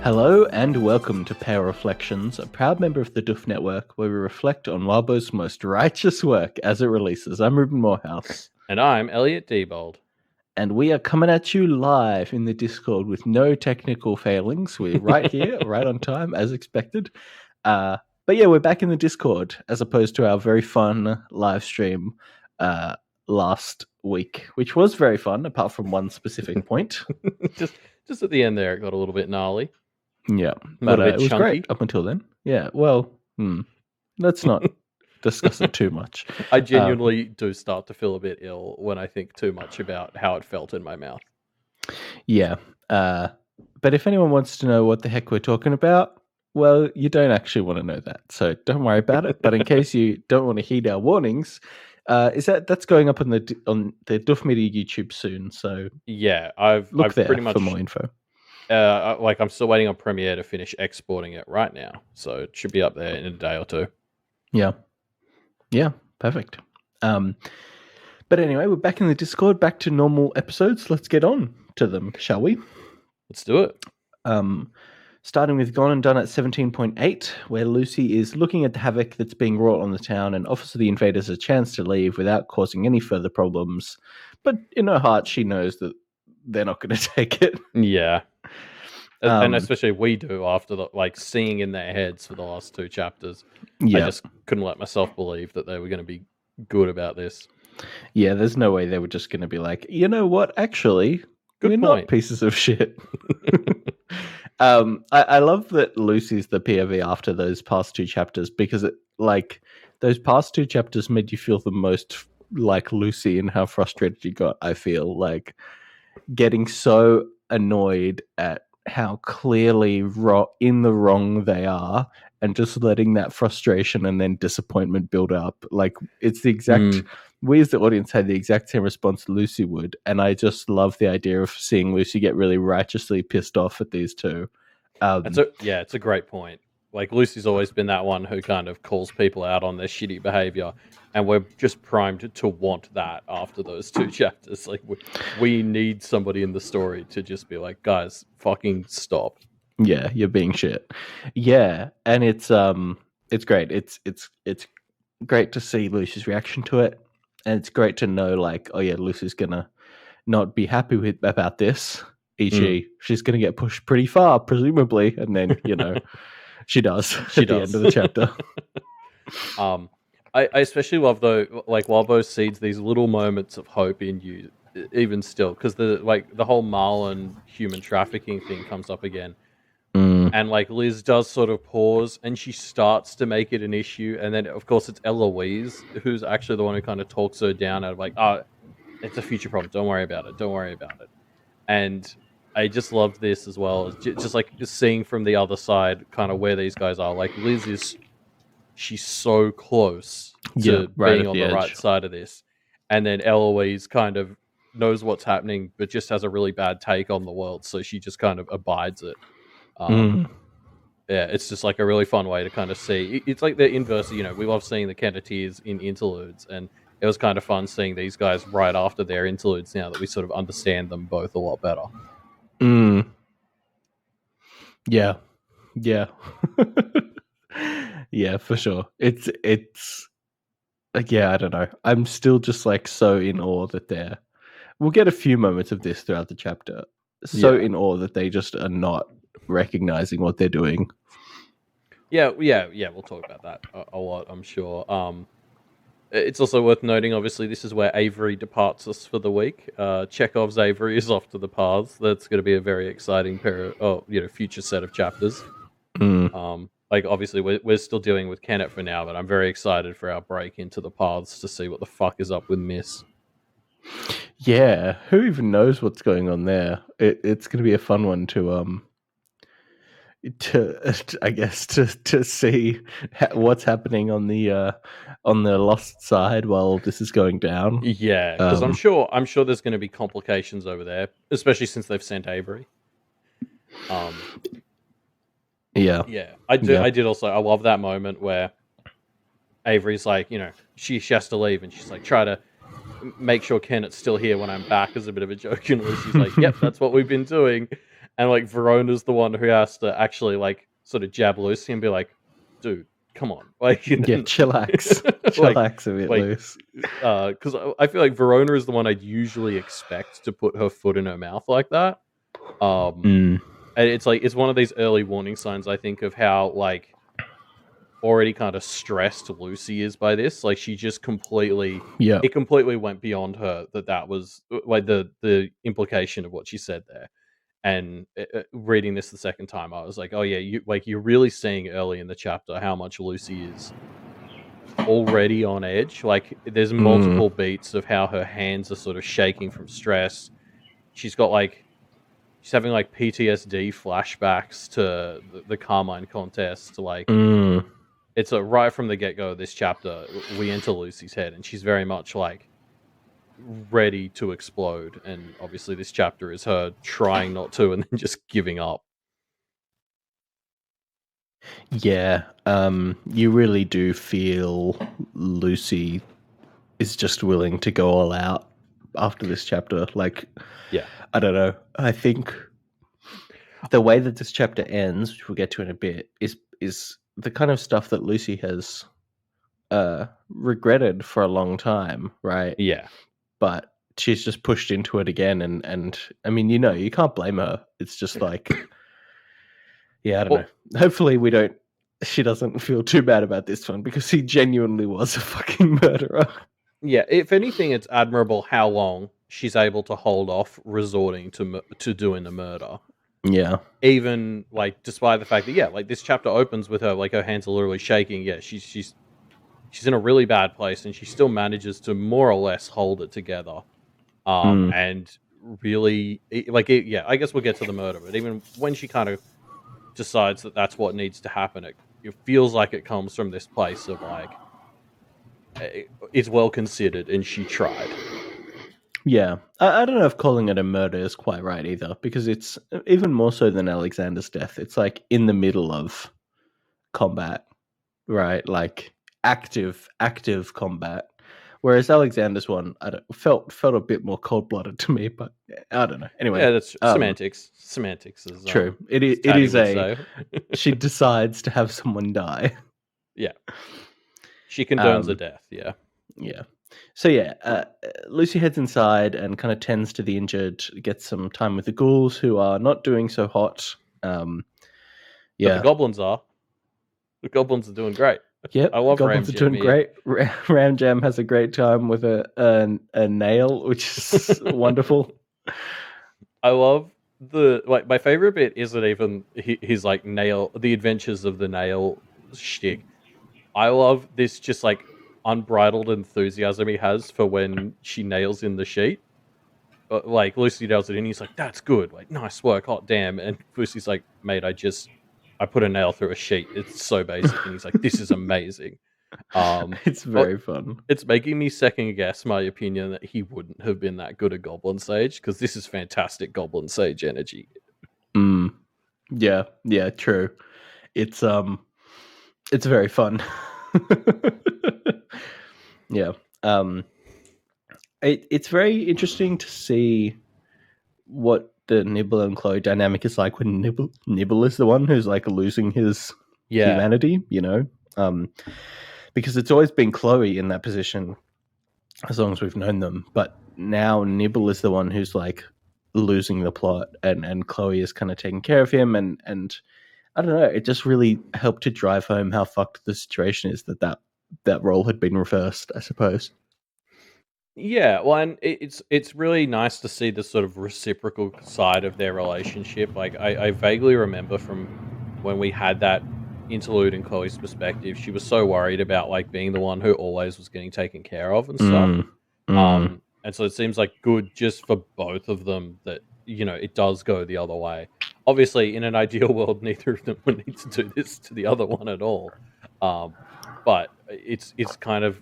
Hello and welcome to Power Reflections, a proud member of the Duff Network, where we reflect on Wildbow's most righteous work as it releases. I'm Ruben Morehouse. And I'm Elliot Diebold. And we are coming at you live in the Discord with no technical failings. We're right here, right on time, as expected. But yeah, we're back in the Discord, as opposed to our very fun live stream last week, which was very fun, apart from one specific point. just at the end there, it got a little bit gnarly. Yeah, but it was great up until then. Yeah, well, let's not discuss it too much. I genuinely do start to feel a bit ill when I think too much about how it felt in my mouth. Yeah, but if anyone wants to know what the heck we're talking about, well, you don't actually want to know that, so don't worry about it. But in case you don't want to heed our warnings, that's going up on the Duff Media YouTube soon. So yeah, I've there pretty much for more info. I'm still waiting on Premiere to finish exporting it right now, so it should be up there in a day or two. Yeah, perfect. But anyway, we're back in the Discord, back to normal episodes. Let's get on to them, shall we? Let's do it. Starting with Gone and Done at 17.8, where Lucy is looking at the havoc that's being wrought on the town and offers the invaders a chance to leave without causing any further problems. But in her heart, she knows that they're not going to take it. Yeah. And especially we do after seeing in their heads for the last two chapters. Yeah. I just couldn't let myself believe that they were going to be good about this. Yeah, there's no way they were just going to be like, you know what, actually, we're not pieces of shit. I love that Lucy's the POV after those past two chapters, because those past two chapters made you feel the most like Lucy and how frustrated you got. I feel like getting so annoyed at how clearly in the wrong they are, and just letting that frustration and then disappointment build up. Like, it's the exact we as the audience had the exact same response Lucy would, and I just love the idea of seeing Lucy get really righteously pissed off at these two. It's a great point. Like, Lucy's always been that one who kind of calls people out on their shitty behavior, and we're just primed to want that after those two chapters. Like, we need somebody in the story to just be like, guys, fucking stop. Yeah, you're being shit. Yeah, and it's great. It's great to see Lucy's reaction to it, and it's great to know, like, oh yeah, Lucy's gonna not be happy about this. E.g., she's gonna get pushed pretty far, presumably, and then she does at the end of the chapter. I especially love, though, like, Wildbow seeds these little moments of hope in you, even still, because the whole Marlon human trafficking thing comes up again. And like Liz does sort of pause, and she starts to make it an issue, and then of course it's Eloise who's actually the one who kind of talks her down out of like, oh, it's a future problem, don't worry about it. And I just love this as well, just seeing from the other side kind of where these guys are. Like, Liz she's so close to being on the right side of this, and then Eloise kind of knows what's happening but just has a really bad take on the world, so she just kind of abides it. Yeah, it's just like a really fun way to kind of see. It's like the inverse. We love seeing the Kenneteers in interludes, and it was kind of fun seeing these guys right after their interludes, now that we sort of understand them both a lot better. Yeah. Yeah, for sure. It's like, yeah, I don't know. I'm still just like so in awe that we'll get a few moments of this throughout the chapter. In awe that they just are not recognizing what they're doing. Yeah, we'll talk about that a lot, I'm sure. It's also worth noting, obviously, this is where Avery departs us for the week. Chekhov's Avery is off to the paths. That's going to be a very exciting future set of chapters. Obviously, we're still dealing with Kenneth for now, but I'm very excited for our break into the paths to see what the fuck is up with Miss. Yeah, who even knows what's going on there? It's going to be a fun one to see what's happening on the lost side while this is going down. Yeah, because I'm sure there's going to be complications over there, especially since they've sent Avery. Yeah. I did also. I love that moment where Avery's like, she has to leave, and she's like, try to make sure Kenneth's still here when I'm back, as a bit of a joke. And Lucy's like, yep, that's what we've been doing. and like Verona's the one who has to actually like sort of jab Lucy and be like, dude, come on, like, Yeah, chillax. like, Chillax a bit like, loose. because I feel like Verona is the one I'd usually expect to put her foot in her mouth like that. Mm. And it's like it's one of these early warning signs, I think, of how like already kind of stressed Lucy is by this. Like she just completely, Yeah. it completely went beyond her that was like the implication of what she said there. And reading this the second time, I was like, oh yeah, you're really seeing early in the chapter how much Lucy is already on edge. Like there's Mm. multiple beats of how her hands are sort of shaking from stress. She's got like she's having like PTSD flashbacks to the Carmine contest. Like Mm. it's a right from the get go of this chapter, we enter Lucy's head, and she's very much like ready to explode. And obviously, this chapter is her trying not to, and then just giving up. Yeah. You really do feel Lucy is just willing to go all out after this chapter. Like, Yeah, I don't know. I think the way that this chapter ends, which we'll get to in a bit, is the kind of stuff that Lucy has regretted for a long time, right? yeah. But she's just pushed into it again, and I mean, you know, you can't blame her. It's just like, yeah, I don't Well, know. Hopefully, we don't. She doesn't feel too bad about this one because he genuinely was a fucking murderer. yeah. If anything, it's admirable how long she's able to hold off resorting to doing the murder. Yeah. Even like, despite the fact that like this chapter opens with her like her hands are literally shaking. Yeah, she's in a really bad place, and she still manages to more or less hold it together. Mm. And really, yeah, I guess we'll get to the murder, but even when she kind of decides that that's what needs to happen, it feels like it comes from this place of like, it's well considered, and she tried. Yeah. I don't know if calling it a murder is quite right either, because it's even more so than Alexander's death. It's like in the middle of combat, right? Like active combat. Whereas Alexander's one, I don't, felt a bit more cold blooded to me, but I don't know. Anyway, Yeah, that's semantics. Semantics is true. as It Taddy is would a say. she decides to have someone die. Yeah, she condones a death. Yeah, Yeah. So yeah, Lucy heads inside and kind of tends to the injured, gets some time with the ghouls who are not doing so hot. but the Yeah. goblins are. The goblins are doing great. Yep, I love Ram goblins are Jam doing here. great. Ram Jam has a great time with a nail, which is wonderful. I love like my favorite bit isn't even his like nail, the adventures of the nail shtick. I love this just like unbridled enthusiasm he has for when she nails in the sheet. Like Lucy nails it in, he's like, "That's good, like nice work, hot damn." And Lucy's like, "Mate, I put a nail through a sheet. It's so basic." And he's like, "This is amazing." It's very fun. It's making me second guess my opinion that he wouldn't have been that good at Goblin Sage, because this is fantastic Goblin Sage energy. Yeah, yeah, true. It's very fun. Yeah. It's very interesting to see what the Nibble and Chloe dynamic is like when Nibble is the one who's like losing his humanity, you know? Because it's always been Chloe in that position as long as we've known them, but now Nibble is the one who's like losing the plot, and Chloe is kind of taking care of him, and I don't know, it just really helped to drive home how fucked the situation is that role had been reversed, I suppose. Yeah, well, and it's really nice to see the sort of reciprocal side of their relationship. Like I vaguely remember from when we had that interlude in Chloe's perspective, she was so worried about like being the one who always was getting taken care of and stuff. And so it seems like good just for both of them that, you know, it does go the other way. Obviously, in an ideal world, neither of them would need to do this to the other one at all. But it's kind of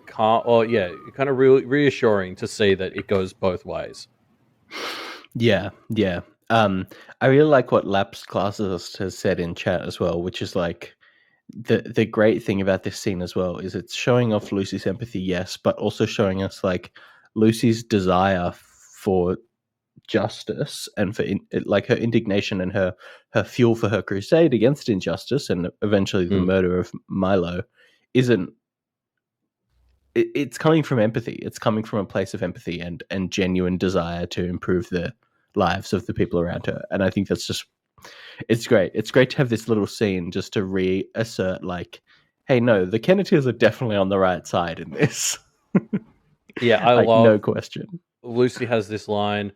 kind of really reassuring to see that it goes both ways. Yeah. I really like what Lapsed Classist has said in chat as well, which is like the great thing about this scene as well is it's showing off Lucy's empathy, yes, but also showing us like Lucy's desire justice and for like her indignation and her fuel for her crusade against injustice and eventually the murder of Milo isn't. It's coming from empathy. It's coming from a place of empathy and genuine desire to improve the lives of the people around her. And I think that's just, it's great. It's great to have this little scene just to reassert, like, hey, no, the Kenneteers are definitely on the right side in this. Yeah, I like, love. no question. Lucy has this line: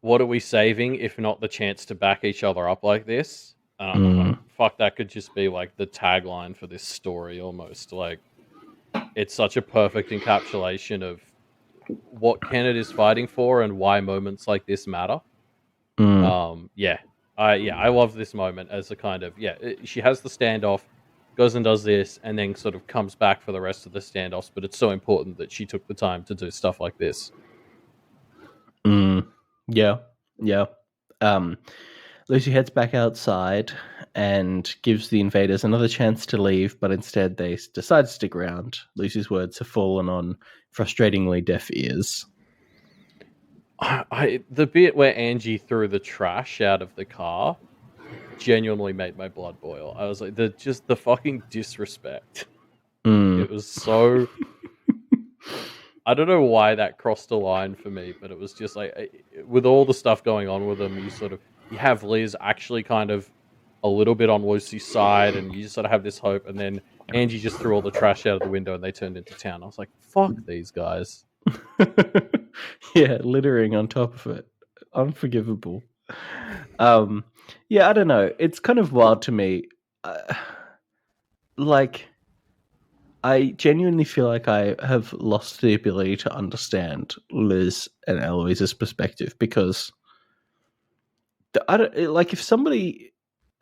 "What are we saving if not the chance to back each other up like this?" I'm like, fuck, that could just be like the tagline for this story almost. Like, it's such a perfect encapsulation of what Kenneth is fighting for and why moments like this matter. I love this moment as a kind of, she has the standoff, goes and does this, and then sort of comes back for the rest of the standoffs, but it's so important that she took the time to do stuff like this. Yeah. Lucy heads back outside and gives the invaders another chance to leave, but instead they decide to stick around. Lucy's words have fallen on frustratingly deaf ears. The bit where Angie threw the trash out of the car genuinely made my blood boil. I was like, the fucking disrespect. It was so... I don't know why that crossed a line for me, but it was just like, with all the stuff going on with them, you have Liz actually kind of a little bit on Lucy's side, and you just sort of have this hope, and then Angie just threw all the trash out of the window and they turned into town. I was like, fuck these guys. Yeah, littering on top of it. Unforgivable. Yeah, I don't know. It's kind of wild to me. I genuinely feel like I have lost the ability to understand Liz and Eloise's perspective because if somebody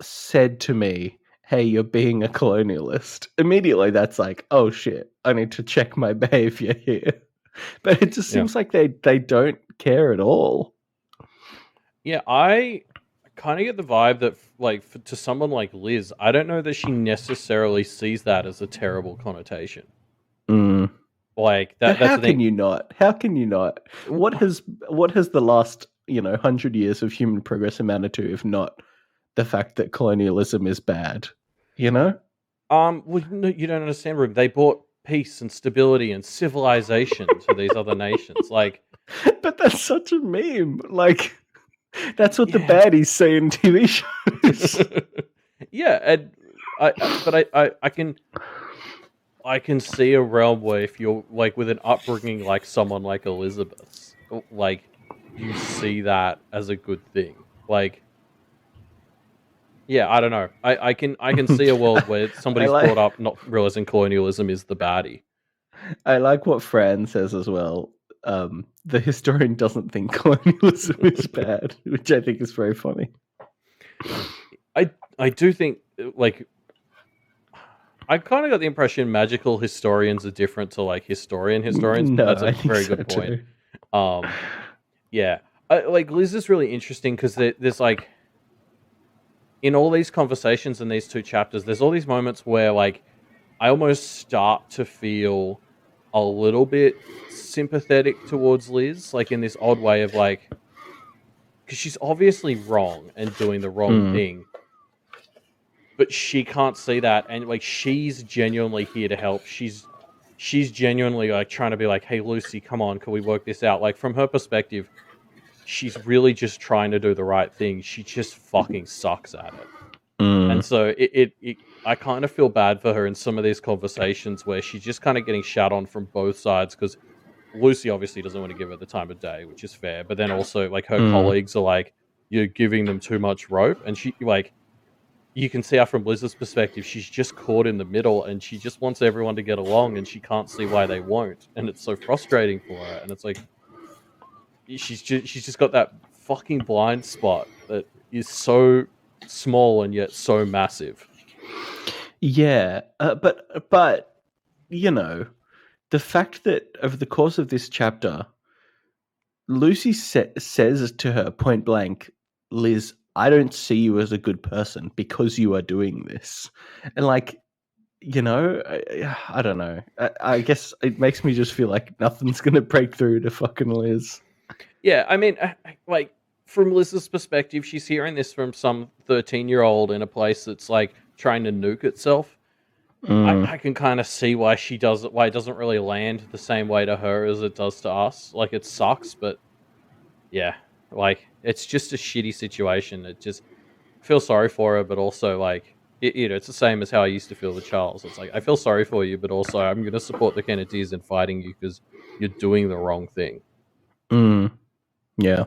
said to me, hey, you're being a colonialist, immediately that's like, oh shit, I need to check my behavior here. But it just seems like they don't care at all. Yeah, I kind of get the vibe that, like, to someone like Liz, I don't know that she necessarily sees that as a terrible connotation. Like that. But how can you not? How can you not? What has the last 100 years of human progress amounted to, if not the fact that colonialism is bad? Well, no, you don't understand, Rube. They brought peace and stability and civilization to these other nations. Like, but that's such a meme. Like, that's what the baddies say in TV shows. Yeah, and I can see a realm where if you're like with an upbringing like someone like Elizabeth's, like you see that as a good thing. Like, yeah, I don't know. I can see a world where somebody's brought up not realizing colonialism is the baddie. I like what Fran says as well. The historian doesn't think colonialism is bad, which I think is very funny. I do think, like, I kind of got the impression magical historians are different to like historians. No, that's a very good point. Yeah, like Liz is really interesting because there's like, in all these conversations in these two chapters, there's all these moments where like I almost start to feel a little bit sympathetic towards Liz, like in this odd way of like, because she's obviously wrong and doing the wrong thing, but she can't see that, and like she's genuinely here to help. She's genuinely like trying to be like, hey Lucy, come on, can we work this out? Like from her perspective, she's really just trying to do the right thing. She just fucking sucks at it. And so I kind of feel bad for her in some of these conversations where she's just kind of getting shat on from both sides, because Lucy obviously doesn't want to give her the time of day, which is fair. But then also like her colleagues are like, you're giving them too much rope. And she like, you can see how from Liz's perspective, she's just caught in the middle and she just wants everyone to get along and she can't see why they won't. And it's so frustrating for her. And it's like, she's just got that fucking blind spot that is so small and yet so massive. Yeah, but the fact that over the course of this chapter, Lucy says to her point blank, Liz, I don't see you as a good person because you are doing this. And like, I don't know. I guess it makes me just feel like nothing's going to break through to fucking Liz. Yeah, I mean, like from Liz's perspective, she's hearing this from some 13-year-old in a place that's like trying to nuke itself. I can kind of see why she does it. Why it doesn't really land the same way to her as it does to us. Like it sucks, but yeah, like it's just a shitty situation. It just feel sorry for her, but also like it's the same as how I used to feel with Charles. It's like I feel sorry for you, but also I'm going to support the Kennedys in fighting you because you're doing the wrong thing. Yeah.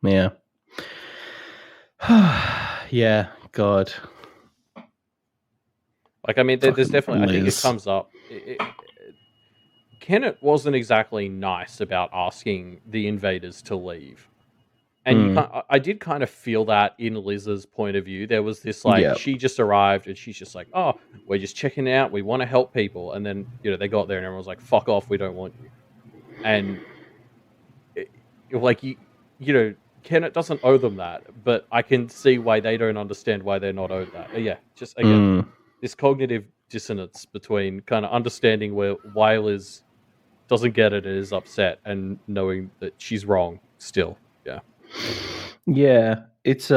Yeah. Yeah. God. Like I mean, there's Fucking definitely I think it Liz. comes up. Kenneth wasn't exactly nice about asking the invaders to leave. And you can't. I did kind of feel that in Liz's point of view. There was this like Yeah. she just arrived and she's just like, "Oh, we're just checking out. We want to help people." And then they got there and everyone was like, "Fuck off. We don't want you." And it, like Kenneth doesn't owe them that, but I can see why they don't understand why they're not owed that. Yeah, just again, this cognitive dissonance between kind of understanding why Liz doesn't get it and is upset and knowing that she's wrong still. Yeah. Yeah. It's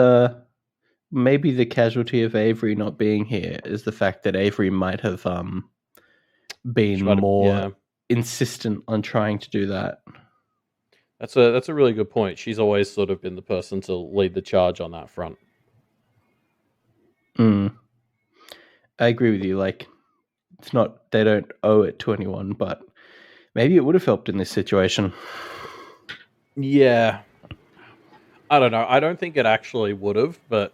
maybe the casualty of Avery not being here is the fact that Avery might have been more Yeah. insistent on trying to do that. That's a really good point. She's always sort of been the person to lead the charge on that front. I agree with you. Like, it's not, they don't owe it to anyone, but maybe it would have helped in this situation. Yeah. I don't know. I don't think it actually would have, but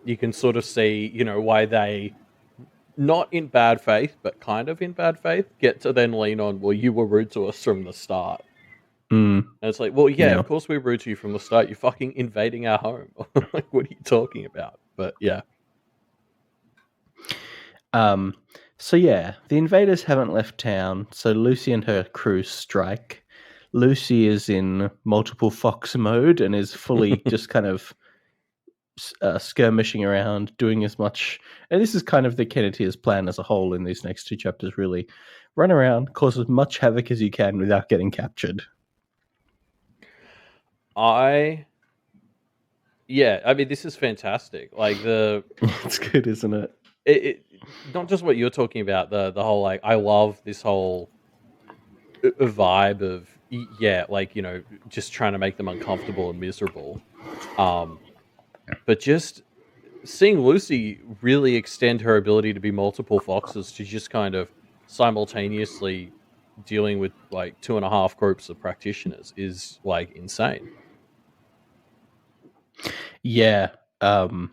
you can sort of see, why they, not in bad faith, but kind of in bad faith, get to then lean on, well, you were rude to us from the start. And it's like, well, yeah, of course we were rude to you from the start. You're fucking invading our home. Like, what are you talking about? But yeah. So yeah, the invaders haven't left town, so Lucy and her crew strike. Lucy is in multiple fox mode and is fully just kind of skirmishing around, doing as much. And this is kind of the Kenneteers' plan as a whole in these next two chapters, really. Run around, cause as much havoc as you can without getting captured. Yeah, I mean, this is fantastic. Like It's good, isn't it? It not just what you're talking about, the whole like I love this whole vibe of like just trying to make them uncomfortable and miserable, but just seeing Lucy really extend her ability to be multiple foxes to just kind of simultaneously dealing with like 2.5 groups of practitioners is like insane. Yeah, they're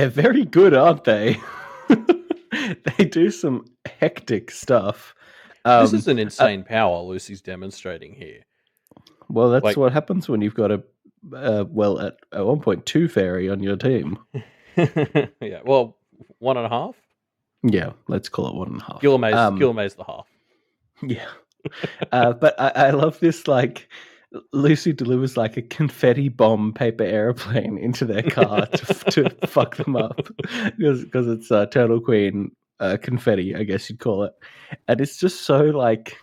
very good, aren't they? They do some hectic stuff. This is an insane power Lucy's demonstrating here. Well, that's Like, what happens when you've got at one point, two fairy on your team. yeah, well, 1.5. Yeah, let's call it 1.5. Gilmay's the half. Yeah. But I love this, like, Lucy delivers like a confetti bomb paper airplane into their car to fuck them up because it's Turtle Queen confetti, I guess you'd call it. And it's just so like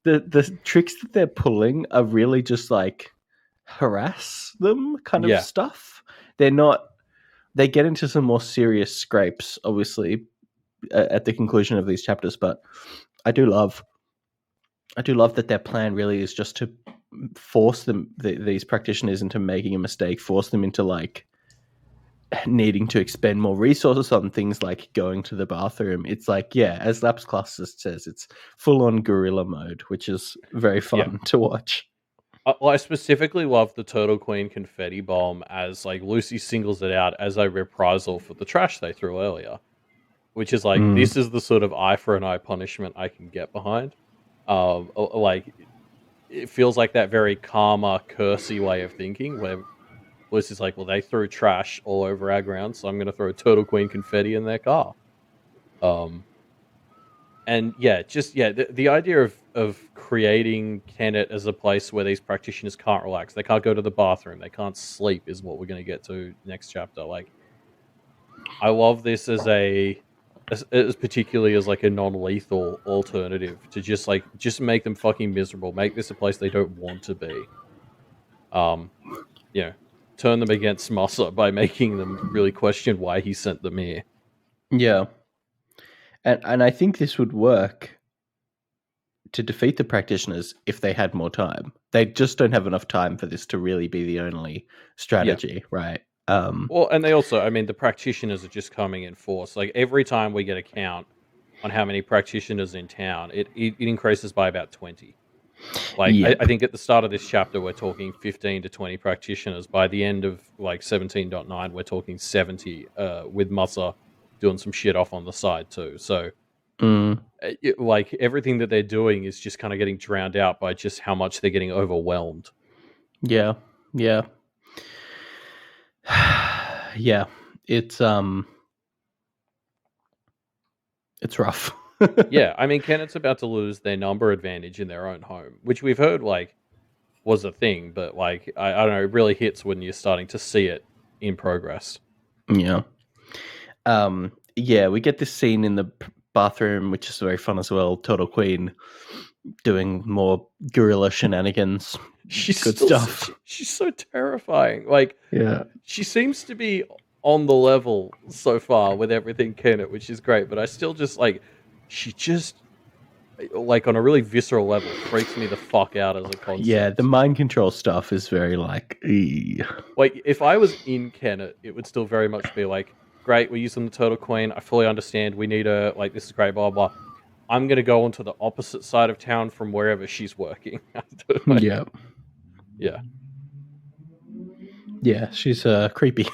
the tricks that they're pulling are really just like harass them kind of stuff. They get into some more serious scrapes, obviously, at the conclusion of these chapters, but I do love that their plan really is just to force these practitioners into making a mistake, force them into like needing to expend more resources on things like going to the bathroom. It's like, yeah, as Laps Classist says, it's full on guerrilla mode, which is very fun to watch. I specifically love the Turtle Queen confetti bomb as like Lucy singles it out as a reprisal for the trash they threw earlier, which is like this is the sort of eye for an eye punishment I can get behind. Like it feels like that very karma cursey way of thinking where Lucy's like, well, they threw trash all over our ground, so I'm going to throw Turtle Queen confetti in their car. And the idea of creating Kennet as a place where these practitioners can't relax, they can't go to the bathroom, they can't sleep, is what we're going to get to next chapter. Like, I love this as a as particularly as like a non-lethal alternative to just make them fucking miserable, make this a place they don't want to be. You know, turn them against Massa by making them really question why he sent them here. Yeah. And I think this would work to defeat the practitioners if they had more time. They just don't have enough time for this to really be the only strategy, right? Well, and they also, I mean, the practitioners are just coming in force. Like every time we get a count on how many practitioners in town, it increases by about 20. Like Yep. I think at the start of this chapter we're talking 15 to 20 practitioners. By the end of like 17.9, we're talking 70, with Massa doing some shit off on the side too. So like everything that they're doing is just kind of getting drowned out by just how much they're getting overwhelmed. Yeah. Yeah. Yeah. It's rough. Yeah, I mean, Kennett's about to lose their number advantage in their own home, which we've heard like was a thing, but like I don't know, it really hits when you're starting to see it in progress. Yeah. Yeah, we get this scene in the bathroom, which is very fun as well. Turtle Queen doing more guerrilla shenanigans. She's Good stuff. She's so terrifying. Like, yeah, she seems to be on the level so far with everything Kennett, which is great. But I still just like, she just like on a really visceral level freaks me the fuck out as a concept. Yeah, the mind control stuff is very like, like if I was in Kennett, it would still very much be like, great, we're using the Turtle Queen. I fully understand. We need a like this is great, blah blah. I'm gonna go onto the opposite side of town from wherever she's working. Like, yeah. Yeah, she's creepy.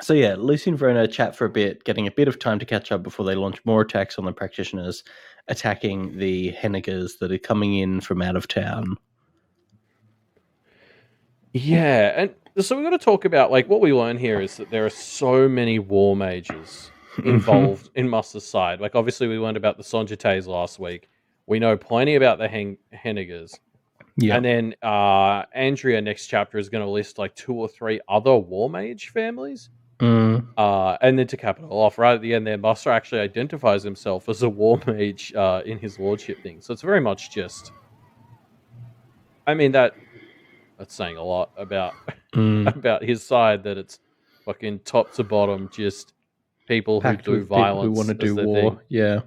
So yeah, Lucy and Verona chat for a bit, getting a bit of time to catch up before they launch more attacks on the practitioners, attacking the Hennigers that are coming in from out of town. Yeah, and so we're going to talk about like what we learn here is that there are so many war mages involved in Muster's side. Like obviously we learned about the Sonjates last week. We know plenty about the Hennigers. Yeah. And then Andrea next chapter is going to list like 2 or 3 other war mage families. And then to cap it all off, right at the end there, Muster actually identifies himself as a war mage in his lordship thing. So it's very much just, I mean, that's saying a lot about about his side, that it's fucking top to bottom, just people Packed who do violence, people who want to do war. thing. Yeah,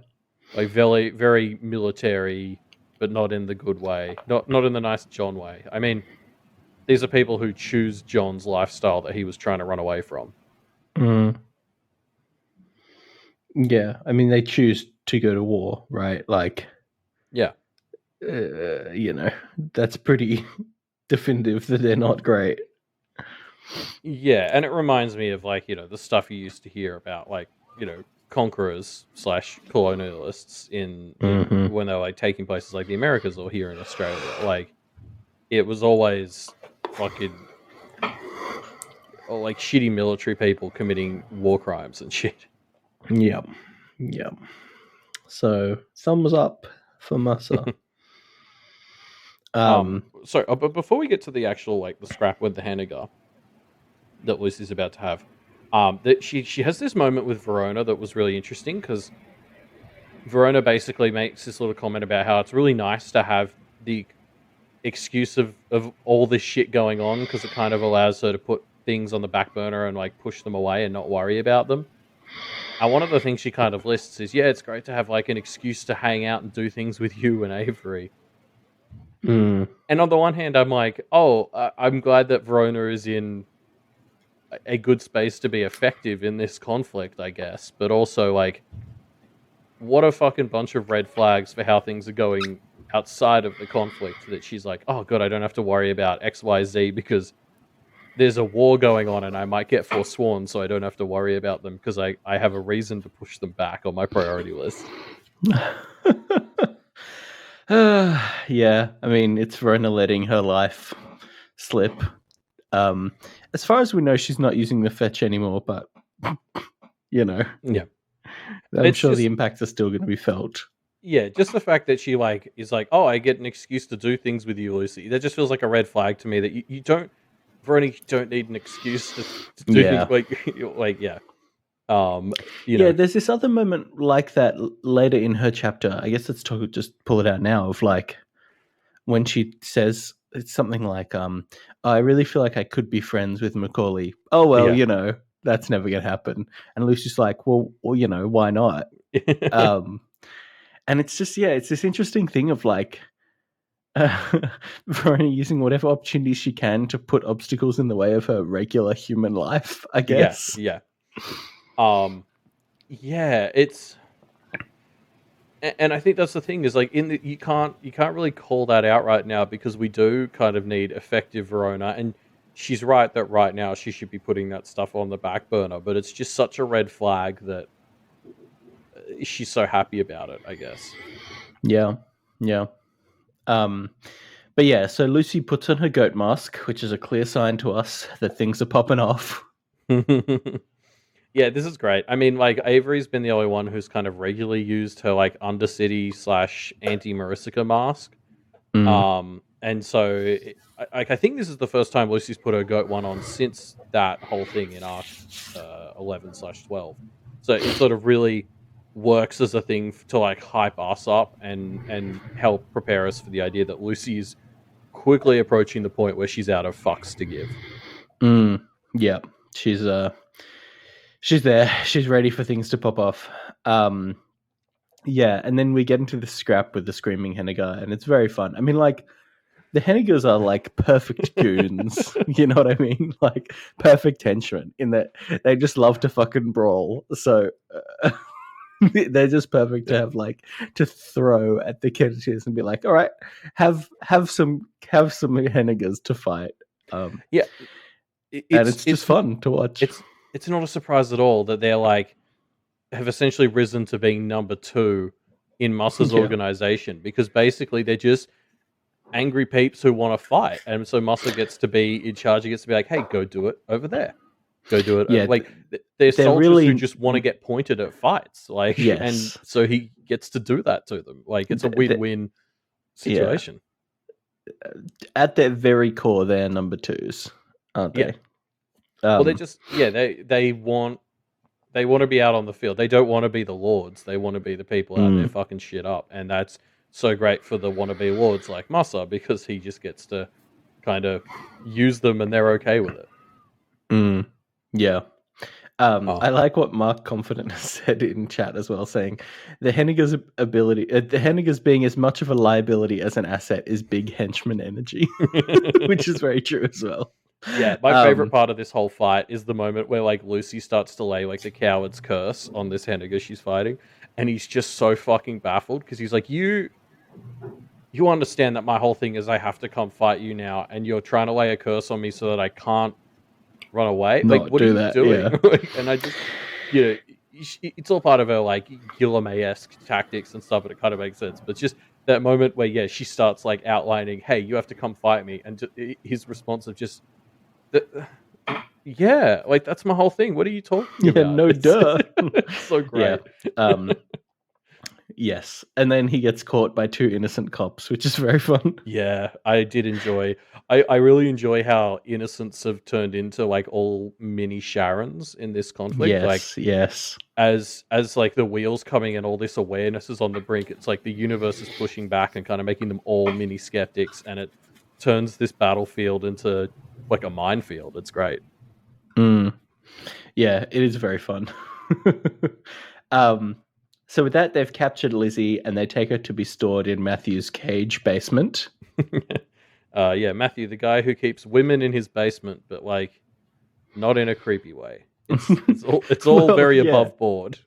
like very, very military, but not in the good way, not in the nice John way. I mean, these are people who choose John's lifestyle that he was trying to run away from. Yeah, I mean, they choose to go to war, right? Like, yeah, you know, that's pretty definitive that they're not great. Yeah, and it reminds me of like, you know, the stuff you used to hear about like, you know, conquerors / colonialists in when they were like taking places like the Americas or here in Australia. Like, it was always fucking like shitty military people committing war crimes and shit. Yep. So thumbs up for Massa. But before we get to the actual like the scrap with the Henniger that Lucy's about to have, that she has this moment with Verona that was really interesting, because Verona basically makes this little comment about how it's really nice to have the excuse of all this shit going on, because it kind of allows her to put things on the back burner and like push them away and not worry about them. And one of the things she kind of lists is, yeah, it's great to have like an excuse to hang out and do things with you and Avery. And on the one hand, I'm like, oh, I'm glad that Verona is in a good space to be effective in this conflict, I guess. But also, like, what a fucking bunch of red flags for how things are going outside of the conflict, that she's like, oh, God, I don't have to worry about X, Y, Z because there's a war going on and I might get forsworn, so I don't have to worry about them because I have a reason to push them back on my priority list. Yeah, I mean, it's Verona letting her life slip. As far as we know, she's not using the fetch anymore, but, you know. Yeah. I'm sure the impacts are still going to be felt. Yeah, just the fact that she is like, oh, I get an excuse to do things with you, Lucy. That just feels like a red flag to me, that you don't Verona, you don't need an excuse to do things Yeah. like yeah. You Yeah, know, there's this other moment like that later in her chapter. I guess let's talk, just pull it out now, of like when she says it's something like, I really feel like I could be friends with Macaulay. Oh, well, yeah. that's never going to happen. And Lucy's like, well, why not? Um, and it's just, yeah, it's this interesting thing of like, Verona using whatever opportunities she can to put obstacles in the way of her regular human life, I Yeah, guess. yeah. Yeah, it's and I think that's the thing is like you can't really call that out right now because we do kind of need effective Verona, and she's right that right now she should be putting that stuff on the back burner, but it's just such a red flag that she's so happy about it, I guess. Yeah, yeah. Um, but yeah, so Lucy puts on her goat mask, which is a clear sign to us that things are popping off. Yeah, this is great. I mean, like Avery's been the only one who's kind of regularly used her like Undercity slash anti Marisica mask. Mm, And so I think this is the first time Lucy's put her goat one on since that whole thing in arc 11/12. So it sort of really works as a thing to like hype us up and help prepare us for the idea that Lucy's quickly approaching the point where she's out of fucks to give. yeah, she's there. She's ready for things to pop off. Yeah, and then we get into the scrap with the screaming Henniger, and it's very fun. I mean, like, the Hennigers are like perfect goons. You know what I mean? Like, perfect henchmen in that they just love to fucking brawl. So they're just perfect to Yeah. have like to throw at the Kennedys and be like, all right, have some Hennigers to fight. Yeah, And it's just it's fun to watch. it's not a surprise at all that they're like have essentially risen to being number two in Mussa's Yeah. organization because basically they're just angry peeps who want to fight, and so Mussa gets to be in charge. He gets to be like, "Hey, go do it over there. Go do it." Yeah, Like they're they're soldiers who really, just want to get pointed at fights, like, and yes. so he gets to do that to them. Like it's a win-win Yeah, situation. at their very core, they're number twos, aren't Yeah. they? Well, they just they want to be out on the field. They don't want to be the lords. They want to be the people out there Mm, fucking shit up, and that's so great for the wannabe lords like Mussa because he just gets to kind of use them, and they're okay with it. yeah. I Um, like what Mark Confident has said in chat as well, saying the Henniger's being as much of a liability as an asset is big henchman energy, which is very true as well. Yeah, my favorite Um, part of this whole fight is the moment where like Lucy starts to lay like the coward's curse on this Henniger she's fighting, and he's just so fucking baffled because he's like, you understand that my whole thing is I have to come fight you now, and you're trying to lay a curse on me so that I can't run away. Like, not what are do you that, doing? yeah. And I just, you know, it's all part of her like Guillermo-esque tactics and stuff, and it kind of makes sense. But just that moment where yeah, she starts like outlining, "Hey, you have to come fight me," and his response of just, "Yeah, like that's my whole thing. What are you talking Yeah, about?" no duh. It's so Yeah. great. Yes. And then he gets caught by two innocent cops, which is very fun. Yeah, I did enjoy. I really enjoy how innocents have turned into like all mini Sharons in this conflict. Like Yes, yes. as like the wheels coming and all this awareness is on the brink, it's like the universe is pushing back and kind of making them all mini skeptics, and it turns this battlefield into like a minefield. It's great. Mm. Yeah, it is very fun. um, so with that, they've captured Lizzie and they take her to be stored in Matthew's cage basement. Yeah, Matthew, the guy who keeps women in his basement, but like not in a creepy way. It's all Well, very yeah. above board.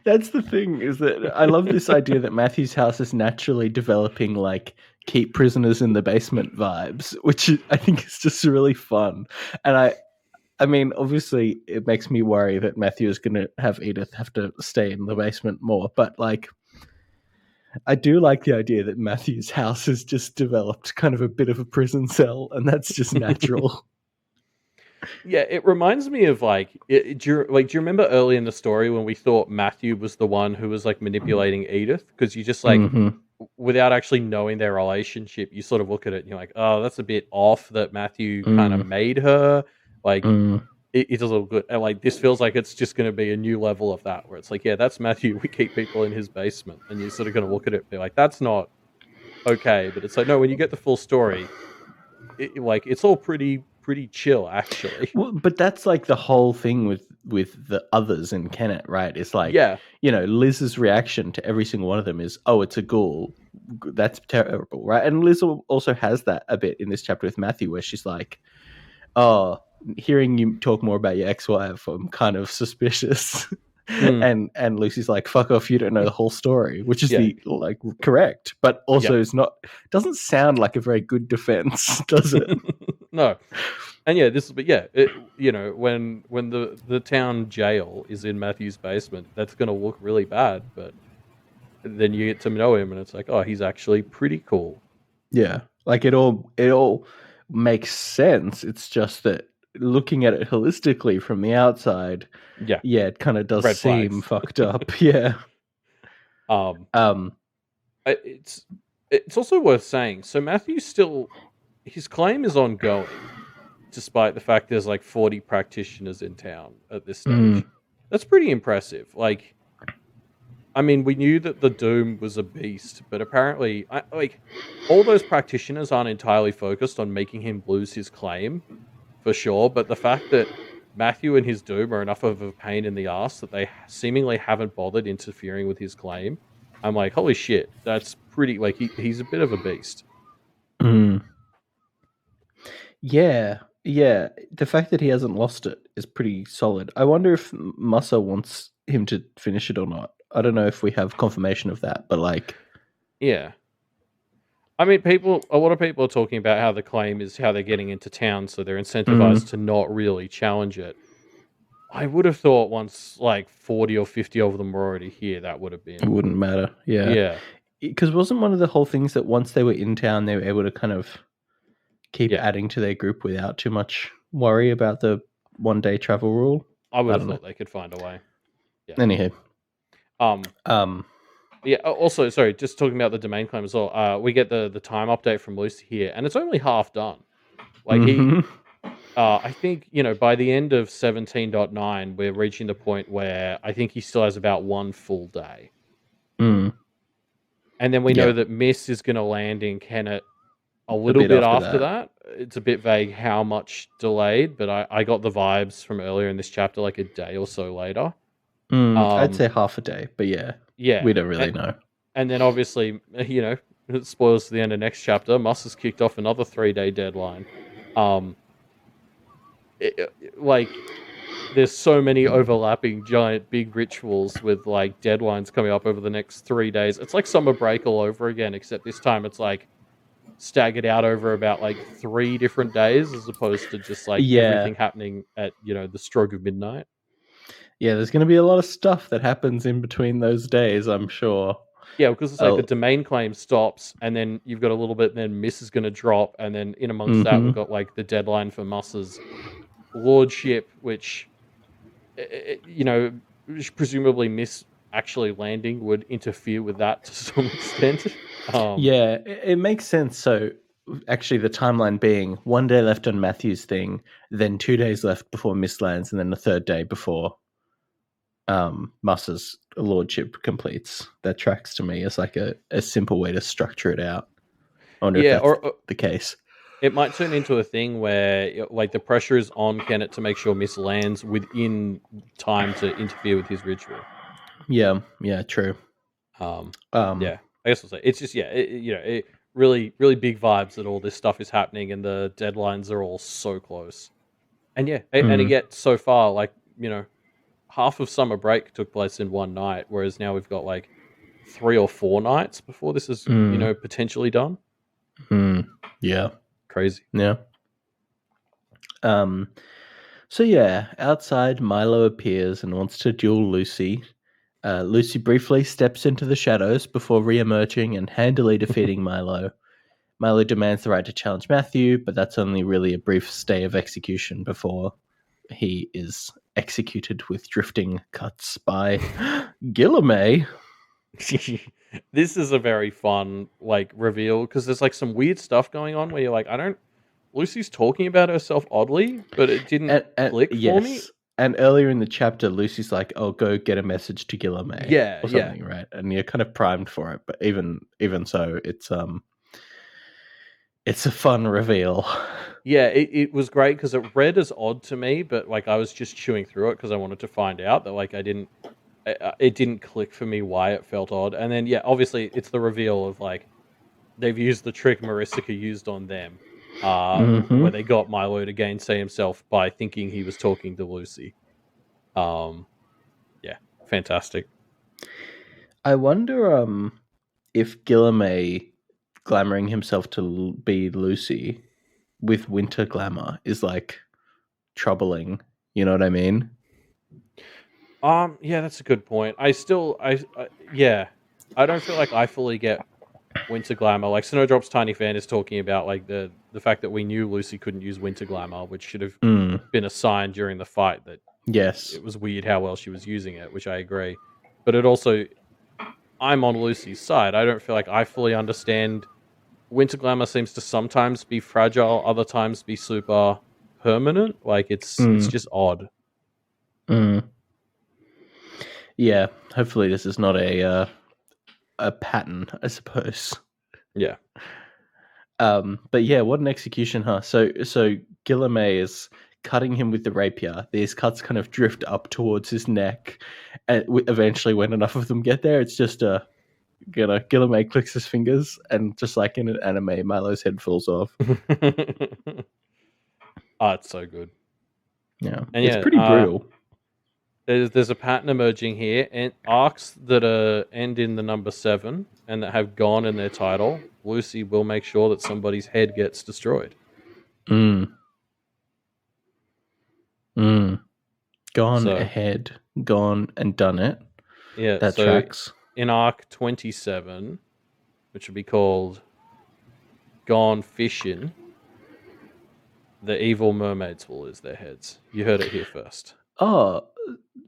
That's the thing, is that I love this idea that Matthew's house is naturally developing like keep prisoners in the basement vibes, which I think is just really fun. And I mean, obviously, it makes me worry that Matthew is going to have Edith have to stay in the basement more. But like, I do like the idea that Matthew's house has just developed kind of a bit of a prison cell, and that's just natural. Yeah, it reminds me of like, do you remember early in the story when we thought Matthew was the one who was like manipulating Edith? Because you just like Mm-hmm. without actually knowing their relationship, you sort of look at it and you're like, oh, that's a bit off that Matthew kind of Mm, made her. Like, mm. it doesn't look good. And like, this feels like it's just going to be a new level of that, where it's like, yeah, that's Matthew. We keep people in his basement. And you're sort of going to look at it and be like, that's not okay. But it's like, no, when you get the full story, like, it's all pretty chill, actually. Well, but that's like the whole thing with the others in Kennet, right? It's like, Yeah. Liz's reaction to every single one of them is, "Oh, it's a ghoul. That's terrible," right? And Liz also has that a bit in this chapter with Matthew, where she's like, "Oh, hearing you talk more about your ex-wife, I'm kind of suspicious." Mm, and Lucy's like, "Fuck off, you don't know the whole story," which is yeah. the like correct, but Yeah. also is not doesn't sound like a very good defense, does it? No. And yeah, but yeah, when the town jail is in Matthew's basement, that's gonna look really bad. But then you get to know him, and it's like, oh, he's actually pretty cool. Yeah, like it all makes sense. It's just that looking at it holistically from the outside, Yeah, yeah, it kind of does red seem flags. fucked up. Yeah. um, Um. it's also worth saying. So Matthew still, his claim is ongoing, despite the fact there's like 40 practitioners in town at this Mm, stage. That's pretty impressive. Like, I mean, we knew that the Doom was a beast, but apparently, like, all those practitioners aren't entirely focused on making him lose his claim, for sure. But the fact that Matthew and his Doom are enough of a pain in the ass that they seemingly haven't bothered interfering with his claim, I'm like, holy shit, that's pretty. Like, he's a bit of a beast. mm. Yeah, yeah. The fact that he hasn't lost it is pretty solid. I wonder if Musa wants him to finish it or not. I don't know if we have confirmation of that, but like, Yeah. I mean, a lot of people are talking about how the claim is how they're getting into town, so they're mm, incentivized to not really challenge it. I would have thought once like 40 or 50 of them were already here, that would have it been. wouldn't matter. Yeah, Yeah. because wasn't one of the whole things that once they were in town, they were able to kind of keep Yeah. adding to their group without too much worry about the 1 day travel rule. I would I have don't know. thought they could find a way. Yeah. Anywho, Um, um, yeah, also, sorry, just talking about the domain claim as well. We get the time update from Lucy here, and it's only half done. Like, mhm, I think, by the end of 17.9, we're reaching the point where I think he still has about one full day. mm, And then we know yeah, that Miss is going to land in Kennet a a little bit bit after after that. that. It's a bit vague how much delayed, but I got the vibes from earlier in this chapter, like a day or so later. I'd Um, say half a day, but yeah, we yeah. don't really know. And then obviously, it spoils to the end of next chapter. Muss has kicked off another 3-day deadline. Um, like, there's so many overlapping giant big rituals with like deadlines coming up over the next 3 days. It's like summer break all over again, except this time it's like staggered out over about like 3 different days as opposed to just like Yeah, everything happening at the stroke of midnight. yeah. There's going to be a lot of stuff that happens in between those days. I'm sure. Yeah, because it's like the Oh, domain claim stops, and then you've got a little bit, and then Miss is going to drop, and then in amongst that, we've mm-hmm. got like the deadline for Muss's lordship, which, which presumably Miss actually landing would interfere with that to some extent. Yeah, it makes sense. So, actually, the timeline being 1 day left on Matthew's thing, then 2 days left before Miss lands, and then the third day before Muss's lordship completes. That tracks to me as like a simple way to structure it out. I wonder if Yeah, that's or the case. it might turn into a thing where like the pressure is on Kenneth to make sure Miss lands within time to interfere with his ritual. Yeah, yeah, true. Um, Um, yeah, I guess I'll say it's just really really big vibes that all this stuff is happening and the deadlines are all so close. And yeah, and mm, yet so far, like half of summer break took place in one night, whereas now we've got like 3 or 4 nights before this is mm, potentially done. yeah, Crazy. yeah. Um, so yeah, outside Milo appears and wants to duel Lucy. Lucy briefly steps into the shadows before re-emerging and handily defeating Milo. Milo demands the right to challenge Matthew, but that's only really a brief stay of execution before he is executed with drifting cuts by Gilame. This is a very fun like reveal because there's like some weird stuff going on where you're like, I don't. Lucy's talking about herself oddly, but it didn't And click for me. yes, and earlier in the chapter, Lucy's like, "Oh, go get a message to Guillermo Yeah, or yeah, something," right? And you're kind of primed for it. But even so, it's a fun reveal. yeah. It was great because it read as odd to me, but like I was just chewing through it because I wanted to find out that like I didn't. It didn't click for me why it felt odd, and then yeah, obviously it's the reveal of like they've used the trick Marisica used on them, where they got Milo to gainsay himself by thinking he was talking to Lucy. Um, yeah, fantastic. I wonder if Guillermo glamoring himself to be Lucy with winter glamour is like troubling. You know what I mean? Yeah, that's a good point. Yeah, I don't feel like I fully get winter glamour. Like Snowdrop's tiny fan is talking about like the fact that we knew Lucy couldn't use winter glamour, which should have been a sign during the fight that Yes. it was weird how well she was using it, which I agree. But it also, I'm on Lucy's side. I don't feel like I fully understand. Winter glamour seems to sometimes be fragile, other times be super permanent. Like it's just odd. Mm. Yeah. Hopefully, this is not a pattern, I suppose. Yeah. But yeah, what an execution, huh? So Guillermo is cutting him with the rapier. These cuts kind of drift up towards his neck, and eventually, when enough of them get there, it's just Guillermo clicks his fingers, and just like in an anime, Milo's head falls off. Oh, it's so good. Yeah, And it's yeah, pretty brutal. there's a pattern emerging here, and arcs that end in the number 7 and that have gone in their title. Lucy will make sure that somebody's head gets destroyed. Mm. Mm. Gone So ahead, gone and done it. yeah, That so tracks. in arc 27, which would be called Gone Fishing, the evil mermaids will lose their heads. You heard it here first. Oh,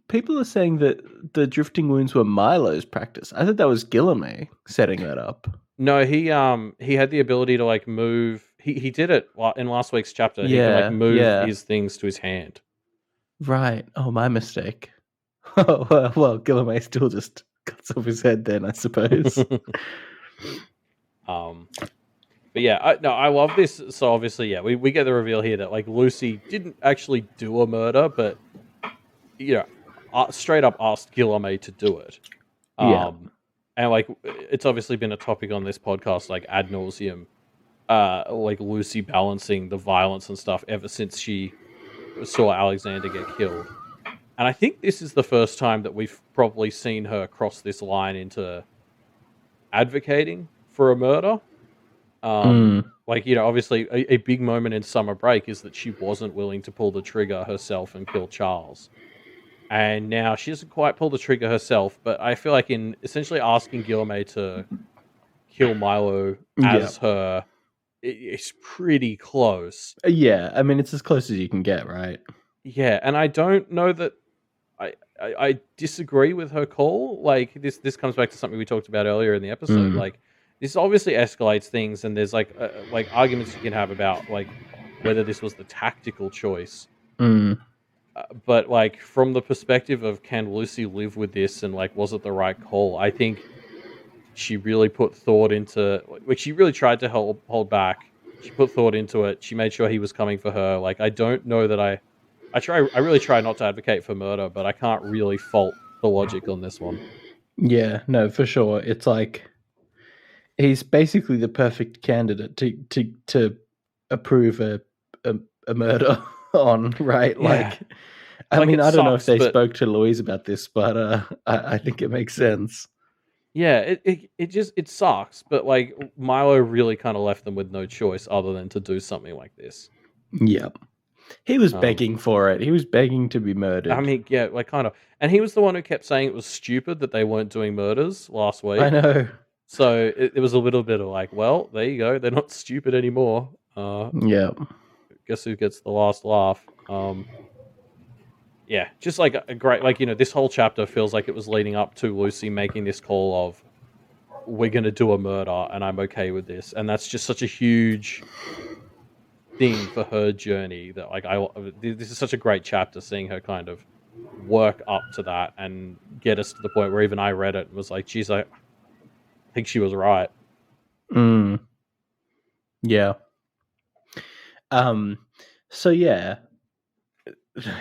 people are saying that the drifting wounds were Milo's practice. I thought that was Guillermo setting that up. No, he had the ability to like move. He did it in last week's chapter. He can like Yeah, move yeah. his things to his hand. Right. Oh, my mistake. well, Guillermo still just cuts off his head then, I suppose. But yeah, I love this. So obviously, yeah, we get the reveal here that like Lucy didn't actually do a murder, but you know, straight up asked Guillermo to do it. Yeah. And like it's obviously been a topic on this podcast like ad nauseum. Like Lucy balancing the violence and stuff ever since she saw Alexander get killed. And I think this is the first time that we've probably seen her cross this line into advocating for a murder. Like, you know, obviously a big moment in Summer Break is that she wasn't willing to pull the trigger herself and kill Charles. And now she doesn't quite pull the trigger herself, but I feel like in essentially asking Guillermo to kill Milo as her, it's pretty close. Yeah, I mean, it's as close as you can get, right? Yeah, and I don't know that I disagree with her call. Like this comes back to something we talked about earlier in the episode. Like this obviously escalates things, and there's like arguments you can have about like whether this was the tactical choice. But like from the perspective of can Lucy live with this, and like was it the right call? I think she really put thought into like she really tried to hold back. She put thought into it. She made sure he was coming for her. Like I don't know that I really try not to advocate for murder, but I can't really fault the logic on this one. Yeah, no, for sure. It's like he's basically the perfect candidate to approve a murder on, right? Yeah. Like, I Like, mean, it I don't know if sucks, they but spoke to Louise about this, but I think it makes sense. yeah, it sucks, but like Milo really kind of left them with no choice other than to do something like this. Yep. He was begging for it. He was begging to be murdered. I mean, yeah, like kind of, and he was the one who kept saying it was stupid that they weren't doing murders last week. I know. So it was a little bit of like, well, there you go, they're not stupid anymore. Yeah. Guess who gets the last laugh? yeah, just like a great, like, this whole chapter feels like it was leading up to Lucy making this call of, we're going to do a murder and I'm okay with this. And that's just such a huge thing for her journey that, like, this is such a great chapter, seeing her kind of work up to that and get us to the point where even I read it and was like, geez, I think she was right. Yeah. So yeah,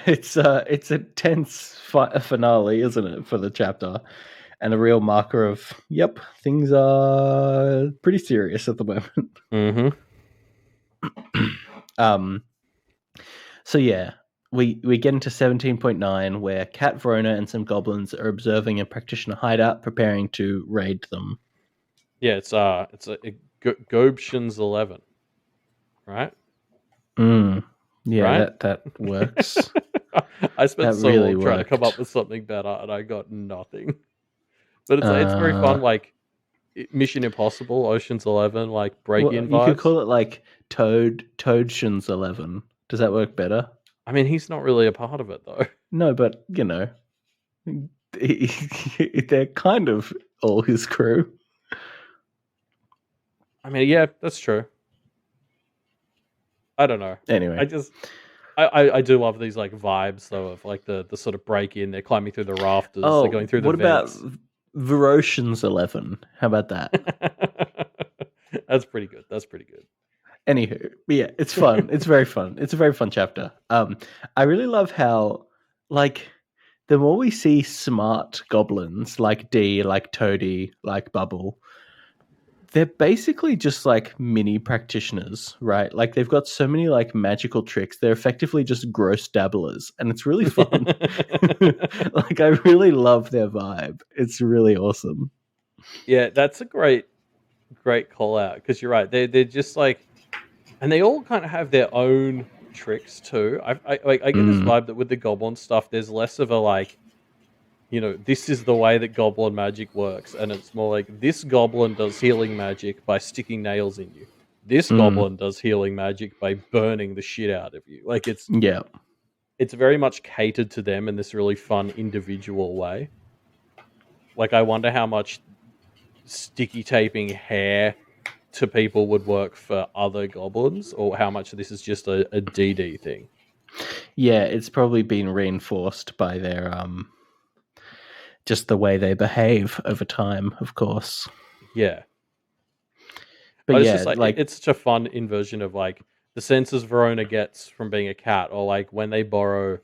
it's a tense finale, isn't it, for the chapter, and a real marker of, yep, things are pretty serious at the moment. Mm-hmm. So yeah, we get into 17.9, where Cat, Verona, and some goblins are observing a practitioner hideout, preparing to raid them. Yeah, it's a Gobshin's 11, right? Yeah, right? that works. I spent That so really long trying to come worked. up with something better, and I got nothing. But it's very fun, like Mission Impossible, Ocean's 11, like break-in You could vibes. call it like Toadshins 11. Does that work better? I mean, he's not really a part of it, though. No, but they're kind of all his crew. I mean, yeah, that's true. I don't know. Anyway, I do love these like vibes though of like the sort of break in. They're climbing through the rafters. They're going through the what vents. about Verosians 11? How about that? That's pretty good. That's pretty good. Anywho, yeah, it's fun. It's very fun. It's a very fun chapter. I really love how, like, the more we see smart goblins like D, like Toady, like Bubble, they're basically just like mini practitioners, right? Like, they've got so many like magical tricks. They're effectively just gross dabblers, and it's really fun. Like, I really love their vibe. It's really awesome. Yeah, that's a great call out, because you're right. They're just like, and they all kind of have their own tricks too. I get this vibe that with the goblin stuff, there's less of a like, this is the way that goblin magic works, and it's more like, this goblin does healing magic by sticking nails in you. This goblin does healing magic by burning the shit out of you. Like, it's very much catered to them in this really fun individual way. Like, I wonder how much sticky taping hair to people would work for other goblins, or how much of this is just a DD thing. Yeah, it's probably been reinforced by their just the way they behave over time, of course. Yeah. But it's yeah, just like it's such a fun inversion of like the senses Verona gets from being a cat, or like when they borrow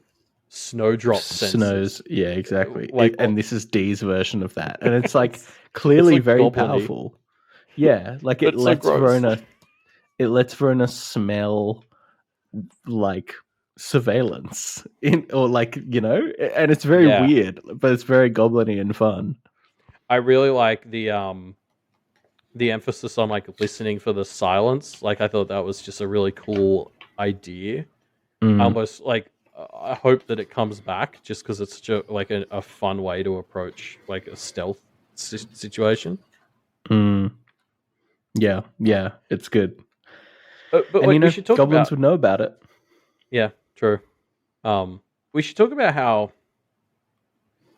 snowdrop senses. Yeah, exactly. And this is D's version of that, and it's like clearly very goblin-y. Powerful. Yeah, like it lets Verona. It lets Verona smell like surveillance or like, and it's very weird, but it's very goblin-y and fun. I really like the emphasis on like listening for the silence. Like, I thought that was just a really cool idea. Almost like, I hope that it comes back, just because it's such a fun way to approach like a stealth situation. Yeah, it's good. But and we should talk goblins would know about it. Yeah, true. We should talk about how,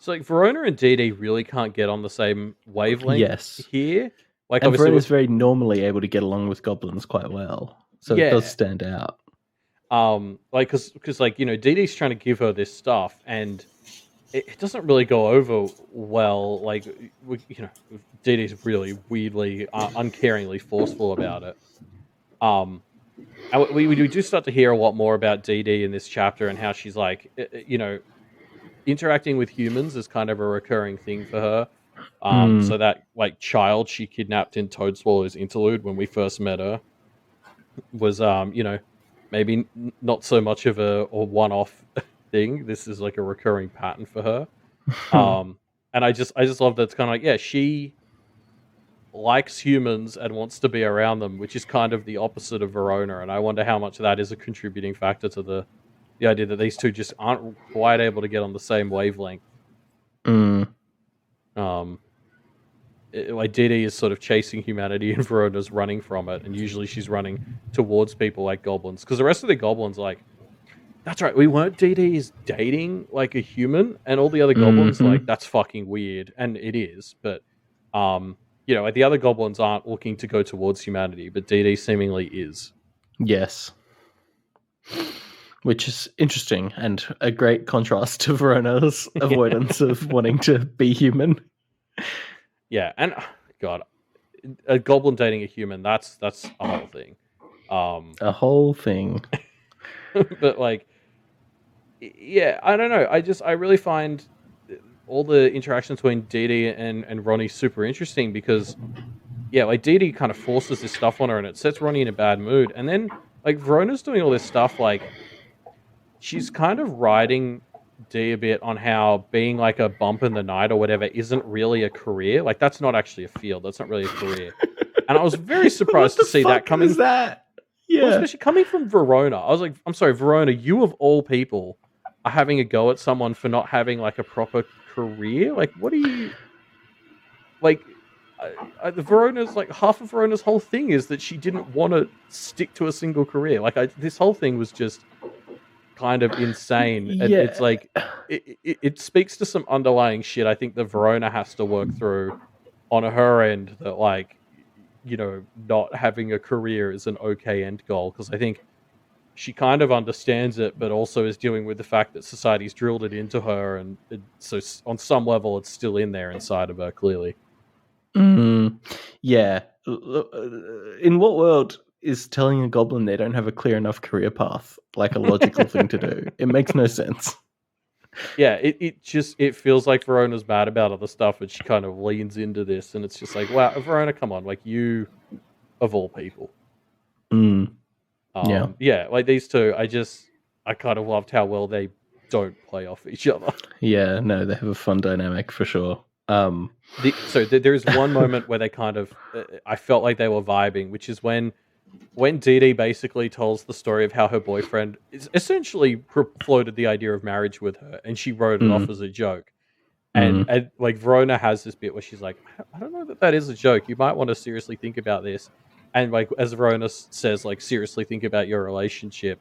so like Verona and DD really can't get on the same wavelength here. Like, and Verona's very normally able to get along with goblins quite well, so it does stand out. Like, because like, DD's trying to give her this stuff, and it doesn't really go over well. Like, DD's really weirdly, uncaringly forceful about it. And we do start to hear a lot more about DD in this chapter, and how she's like, interacting with humans is kind of a recurring thing for her. So that like child she kidnapped in Toadswallow's interlude when we first met her was, maybe not so much of a one-off thing. This is like a recurring pattern for her. And I just love that it's kind of like, yeah, she likes humans and wants to be around them, which is kind of the opposite of Verona. And I wonder how much of that is a contributing factor to the idea that these two just aren't quite able to get on the same wavelength. Like, DD is sort of chasing humanity and Verona's running from it, and usually she's running towards people like goblins, because the rest of the goblins, like, That's right. We weren't DDs dating like a human, and all the other goblins Mm-hmm. like that's fucking weird, and it is. But like the other goblins aren't looking to go towards humanity, but DD seemingly is. Yes. Which is interesting and a great contrast to Verona's avoidance of wanting to be human. Yeah, and God, a goblin dating a human, that's a whole thing. A whole thing. But like, yeah, I don't know. I really find all the interactions between Dee and Ronnie super interesting because yeah, like Dee kind of forces this stuff on her and it sets Ronnie in a bad mood. And then like Verona's doing all this stuff like she's kind of riding Dee a bit on how being like a bump in the night or whatever isn't really a career. Like that's not actually a field. That's not really a career. And I was very surprised to see that coming. Is that? Yeah. Well, especially coming from Verona. I was like, I'm sorry, Verona, you of all people are having a go at someone for not having like a proper career. Like, what do you like? Verona's like half of Verona's whole thing is that she didn't want to stick to a single career. Like, this whole thing was just kind of insane. Yeah. It's like it speaks to some underlying shit I think that Verona has to work through on her end. That like not having a career is an okay end goal because I think she kind of understands it, but also is dealing with the fact that society's drilled it into her, and so on some level, it's still in there inside of her. Clearly, yeah. In what world is telling a goblin they don't have a clear enough career path like a logical thing to do? It makes no sense. Yeah, it feels like Verona's bad about other stuff, but she kind of leans into this, and it's just like, wow, Verona, come on, like you, of all people. Yeah, like these two, I kind of loved how well they don't play off each other. Yeah, no, they have a fun dynamic for sure. There is one moment where they kind of, I felt like they were vibing, which is when Dee Dee basically tells the story of how her boyfriend is essentially floated the idea of marriage with her, and she wrote it off as a joke. And like Verona has this bit where she's like, I don't know that is a joke. You might want to seriously think about this. And like as Verona says, like seriously think about your relationship.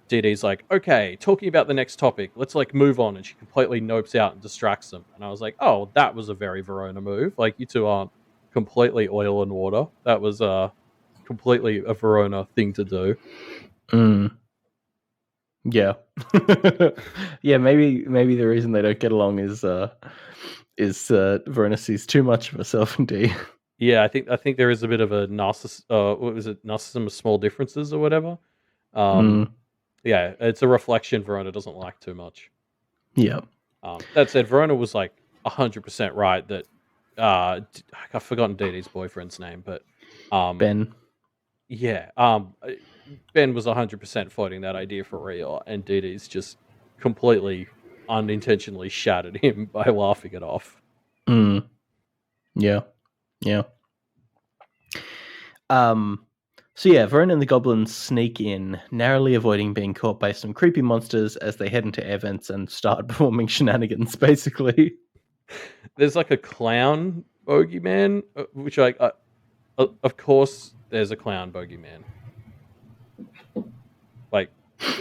Dee Dee's like, okay, talking about the next topic. Let's like move on. And she completely nopes out and distracts them. And I was like, oh, that was a very Verona move. Like you two aren't completely oil and water. That was completely a Verona thing to do. Yeah. Yeah, maybe the reason they don't get along is Verona sees too much of herself in Dee. Yeah, I think there is a bit of a narcissism of small differences or whatever. Yeah, it's a reflection Verona doesn't like too much. Yeah. That said, Verona was like 100% right that I've forgotten Dee Dee's boyfriend's name, but Ben. Yeah, Ben was 100% floating that idea for real, and Dee Dee's just completely unintentionally shattered him by laughing it off. Yeah. So yeah, Verona and the goblins sneak in, narrowly avoiding being caught by some creepy monsters as they head into air vents and start performing shenanigans, basically. There's like a clown bogeyman, which of course there's a clown bogeyman. Like,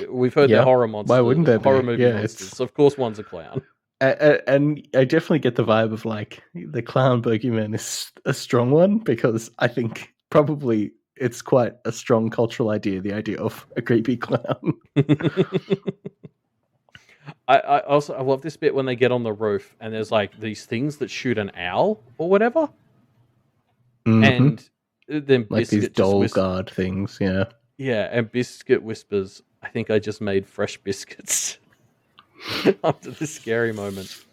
we've heard they're horror monsters. Why wouldn't there horror be? movie monsters. So of course one's a clown. And I definitely get the vibe of like the clown bogeyman is a strong one because I think probably it's quite a strong cultural idea, the idea of a creepy clown. I also love this bit when they get on the roof and there's like these things that shoot an owl or whatever. And then like these doll guard things, yeah. Yeah, and Biscuit whispers, I think I just made fresh biscuits after this scary moment.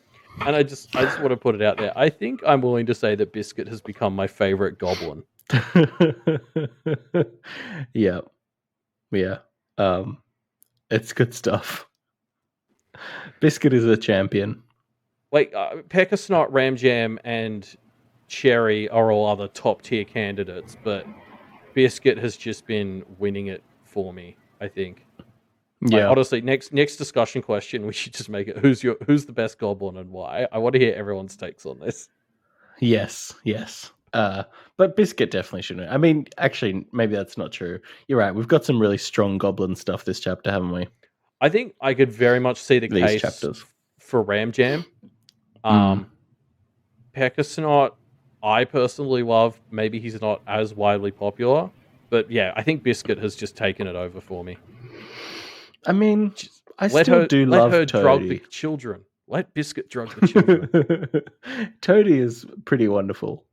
And I just want to put it out there. I think I'm willing to say that Biscuit has become my favorite goblin. Yeah. It's good stuff. Biscuit is a champion. Like Pekka Snot, Ramjam, and Cherry are all other top tier candidates, but Biscuit has just been winning it for me, I think. Like, honestly, next discussion question, we should just make it who's the best goblin and why. I want to hear everyone's takes on this. Yes. But Biscuit definitely shouldn't. I mean, actually, maybe that's not true. You're right. We've got some really strong goblin stuff this chapter, haven't we? I think I could very much see the these case chapters. for Ram Jam. Mm. Pekasnot, I personally love. Maybe he's not as widely popular, but yeah, I think Biscuit has just taken it over for me. I mean, Just I still do love drug the Toady. children. Let Biscuit drug the children. Toady is pretty wonderful.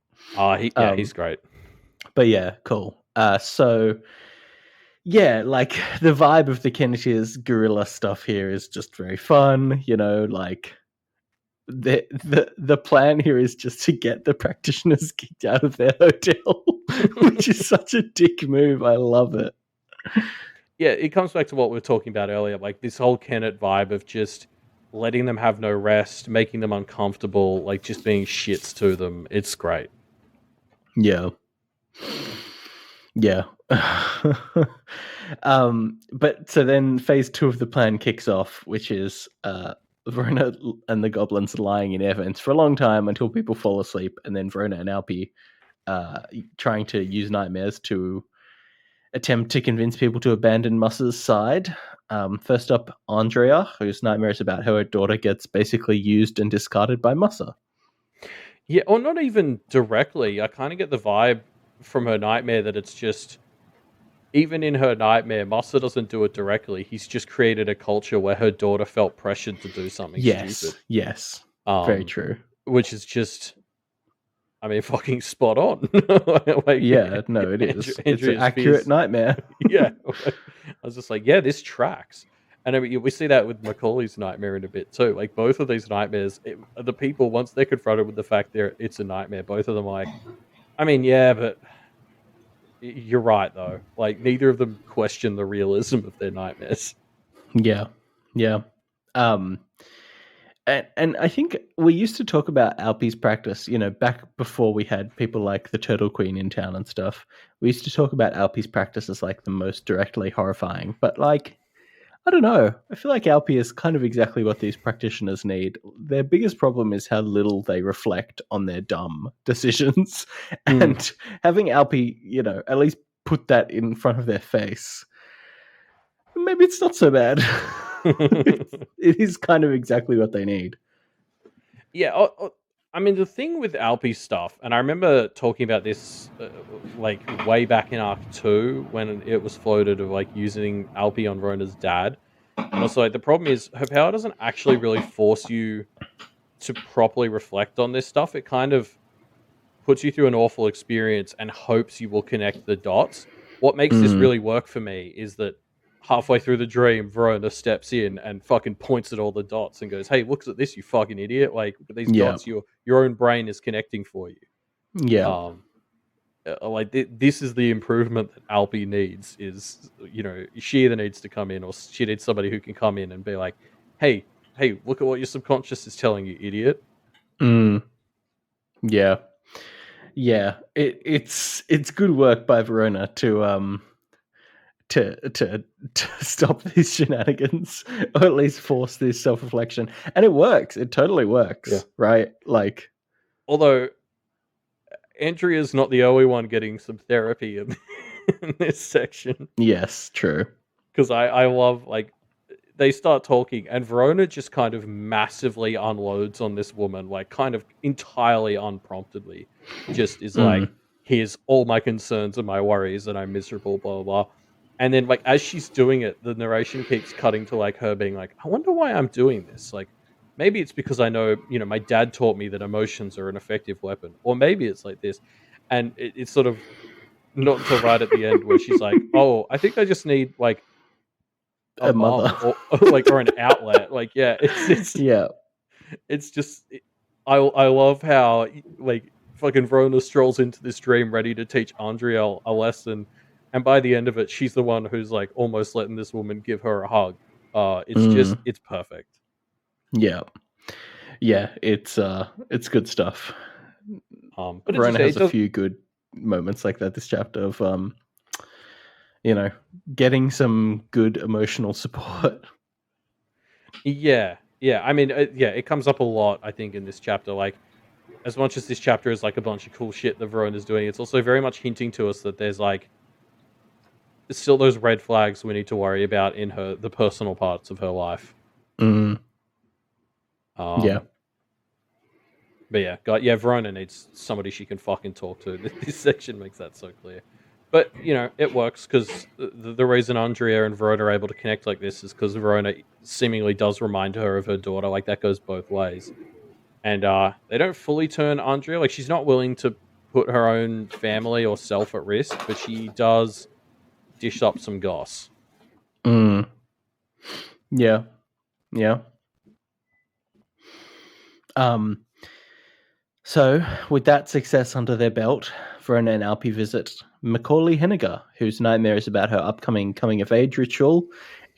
He's great. But yeah, cool. So yeah, like the vibe of the Kenneteers guerrilla stuff here is just very fun. You know, like the plan here is just to get the practitioners kicked out of their hotel, which is such a dick move. I love it. Yeah, it comes back to what we were talking about earlier, like this whole Kennet vibe of just letting them have no rest, making them uncomfortable, like just being shits to them. It's great. Yeah. Yeah. But so then phase 2 of the plan kicks off, which is Verona and the goblins lying in air vents for a long time until people fall asleep, and then Verona and Alpi trying to use nightmares to attempt to convince people to abandon Muss's side. First up, Andrea, whose nightmare is about how her daughter gets basically used and discarded by Mussa. Yeah, or not even directly. I kind of get the vibe from her nightmare that it's just, even in her nightmare, Mussa doesn't do it directly. He's just created a culture where her daughter felt pressured to do something stupid. Yes, very true. Which is just, I mean, fucking spot on. Like, yeah, no, it is. It's an accurate nightmare. Yeah. I was just like, yeah, this tracks. And I mean, we see that with Macaulay's nightmare in a bit too. Like both of these nightmares, the people, once they're confronted with the fact it's a nightmare, both of them are like, I mean, yeah, but you're right though. Like neither of them question the realism of their nightmares. Yeah. And I think we used to talk about Alpi's practice, you know, back before we had people like the Turtle Queen in town and stuff. We used to talk about Alpi's practice as like the most directly horrifying. But like, I don't know. I feel like Alpi is kind of exactly what these practitioners need. Their biggest problem is how little they reflect on their dumb decisions. And having Alpi, you know, at least put that in front of their face, maybe it's not so bad. It is kind of exactly what they need. Yeah, I mean, the thing with Alpi stuff, and I remember talking about this like way back in Arc 2 when it was floated of like using Alpi on Rona's dad. And also, like, the problem is her power doesn't actually really force you to properly reflect on this stuff. It kind of puts you through an awful experience and hopes you will connect the dots. What makes this really work for me is that halfway through the dream, Verona steps in and fucking points at all the dots and goes, "Hey, look at this, you fucking idiot! Like these dots, your own brain is connecting for you." Yeah. Like this is the improvement that Alpi needs. Is, you know, she either needs to come in or she needs somebody who can come in and be like, "Hey, look at what your subconscious is telling you, idiot." Yeah. It's good work by Verona to stop these shenanigans, or at least force this self-reflection, and it works. It totally works, right? Like, although Andrea's not the only one getting some therapy in this section. Yes, true. Because I love, like, they start talking and Verona just kind of massively unloads on this woman, like kind of entirely unpromptedly. Just is like, here's all my concerns and my worries and I'm miserable, blah, blah, blah. And then, like, as she's doing it, the narration keeps cutting to, like, her being like, I wonder why I'm doing this. Like, maybe it's because I know, you know, my dad taught me that emotions are an effective weapon. Or maybe it's like this. And it's sort of not until right at the end where she's like, oh, I think I just need, like, a mother or an outlet. Like, yeah, it's just, I love how, like, fucking Verona strolls into this dream ready to teach Andrea a lesson, and by the end of it, she's the one who's like almost letting this woman give her a hug. It's perfect. Yeah, it's good stuff. But Verona has a few good moments like that this chapter of you know, getting some good emotional support. Yeah. I mean, it comes up a lot, I think, in this chapter. Like, as much as this chapter is like a bunch of cool shit that Verona's doing, it's also very much hinting to us that there's like still those red flags we need to worry about in the personal parts of her life. Yeah. But yeah, Verona needs somebody she can fucking talk to. This section makes that so clear. But, it works because the reason Andrea and Verona are able to connect like this is because Verona seemingly does remind her of her daughter. Like, that goes both ways. And they don't fully turn Andrea. Like, she's not willing to put her own family or self at risk, but she does dish up some goss. Yeah. So, with that success under their belt, Verona and Alpi visit Macaulay Henniger, whose nightmare is about her upcoming coming-of-age ritual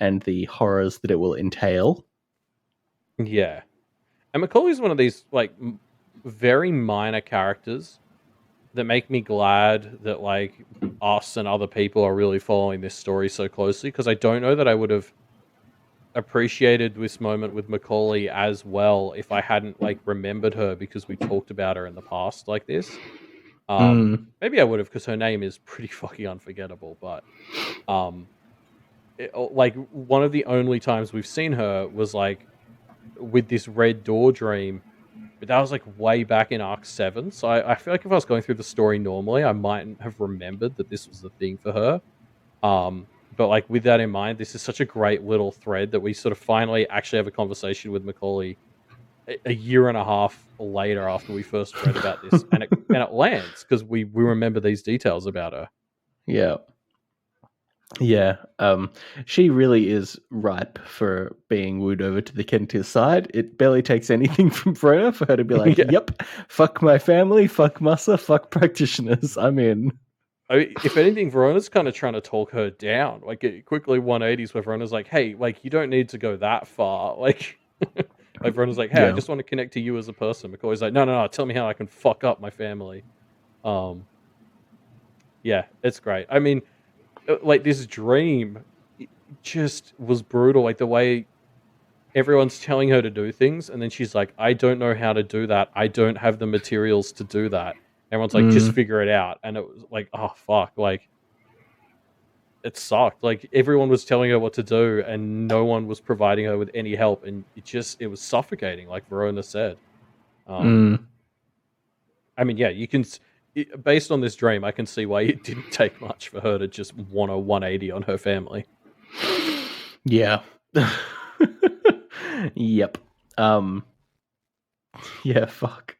and the horrors that it will entail. Yeah. And Macaulay's one of these, like, very minor characters that make me glad that, like, us and other people are really following this story so closely, because I don't know that I would have appreciated this moment with Macaulay as well if I hadn't, like, remembered her because we talked about her in the past like this. Maybe I would have, because her name is pretty fucking unforgettable, but like, one of the only times we've seen her was, like, with this Red Door dream, but that was, like, way back in Arc 7, so I feel like if I was going through the story normally, I mightn't have remembered that this was the thing for her. But, like, with that in mind, this is such a great little thread that we sort of finally actually have a conversation with Macaulay a year and a half later after we first read about this, and it lands because we remember these details about her. Yeah. She really is ripe for being wooed over to the Kentir side. It barely takes anything from Verona for her to be like, yep, fuck my family, fuck Massa, fuck practitioners, I'm in. If anything, Verona's kind of trying to talk her down. Like, it quickly 180s where Verona's like, hey, like, you don't need to go that far. Like, like Verona's like, hey, I just want to connect to you as a person. McCoy's like, no, tell me how I can fuck up my family. Yeah, it's great. I mean, like, this dream just was brutal. Like, the way everyone's telling her to do things, and then she's like, I don't know how to do that. I don't have the materials to do that. Everyone's like, just figure it out. And it was like, oh, fuck. Like, it sucked. Like, everyone was telling her what to do, and no one was providing her with any help. And it was suffocating, like Verona said. I mean, yeah, you can, based on this dream, I can see why it didn't take much for her to just want a 180 on her family. Yeah. Yep. Yeah, fuck.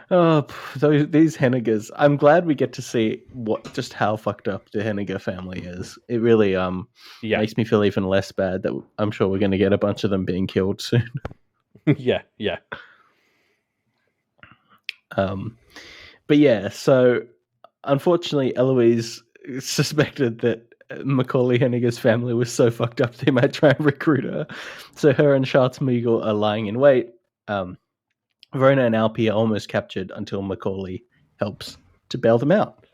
Oh, these Hennigers. I'm glad we get to see just how fucked up the Henniger family is. It really makes me feel even less bad that I'm sure we're going to get a bunch of them being killed soon. Yeah. But yeah, so unfortunately, Eloise suspected that Macaulay Henniger's family was so fucked up they might try and recruit her. So her and Schwarzmeagle are lying in wait. Verona and Alpi are almost captured until Macaulay helps to bail them out.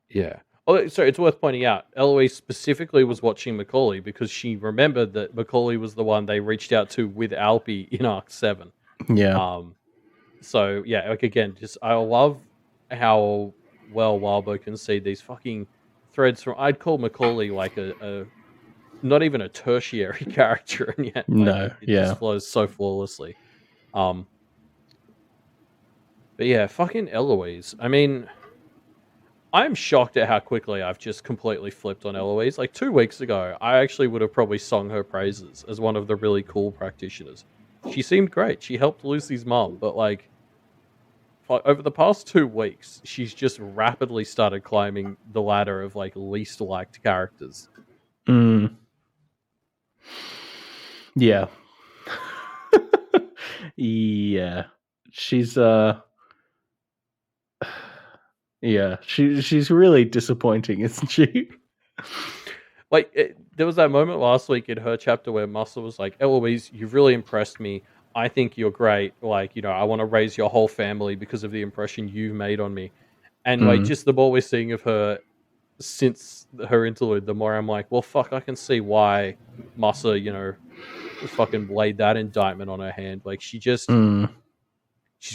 Yeah. Oh, so it's worth pointing out, Eloise specifically was watching Macaulay because she remembered that Macaulay was the one they reached out to with Alpi in Arc 7. Yeah. So, yeah, like, again, I love how well Wildbow can see these fucking threads from, I'd call Macaulay like a not even a tertiary character, and yet it just flows so flawlessly. But yeah, fucking Eloise. I mean, I'm shocked at how quickly I've just completely flipped on Eloise. Like, 2 weeks ago, I actually would have probably sung her praises as one of the really cool practitioners. She seemed great. She helped Lucy's mom, but, like, over the past 2 weeks, she's just rapidly started climbing the ladder of, like, least liked characters. Yeah. Yeah. She's yeah, she's really disappointing, isn't she? Like, there was that moment last week in her chapter where Muscle was like, Eloise, you've really impressed me. I think you're great. Like, I want to raise your whole family because of the impression you've made on me. And, like, just the more we're seeing of her since her interlude, the more I'm like, well, fuck, I can see why Massa, fucking laid that indictment on her hand. Like, she's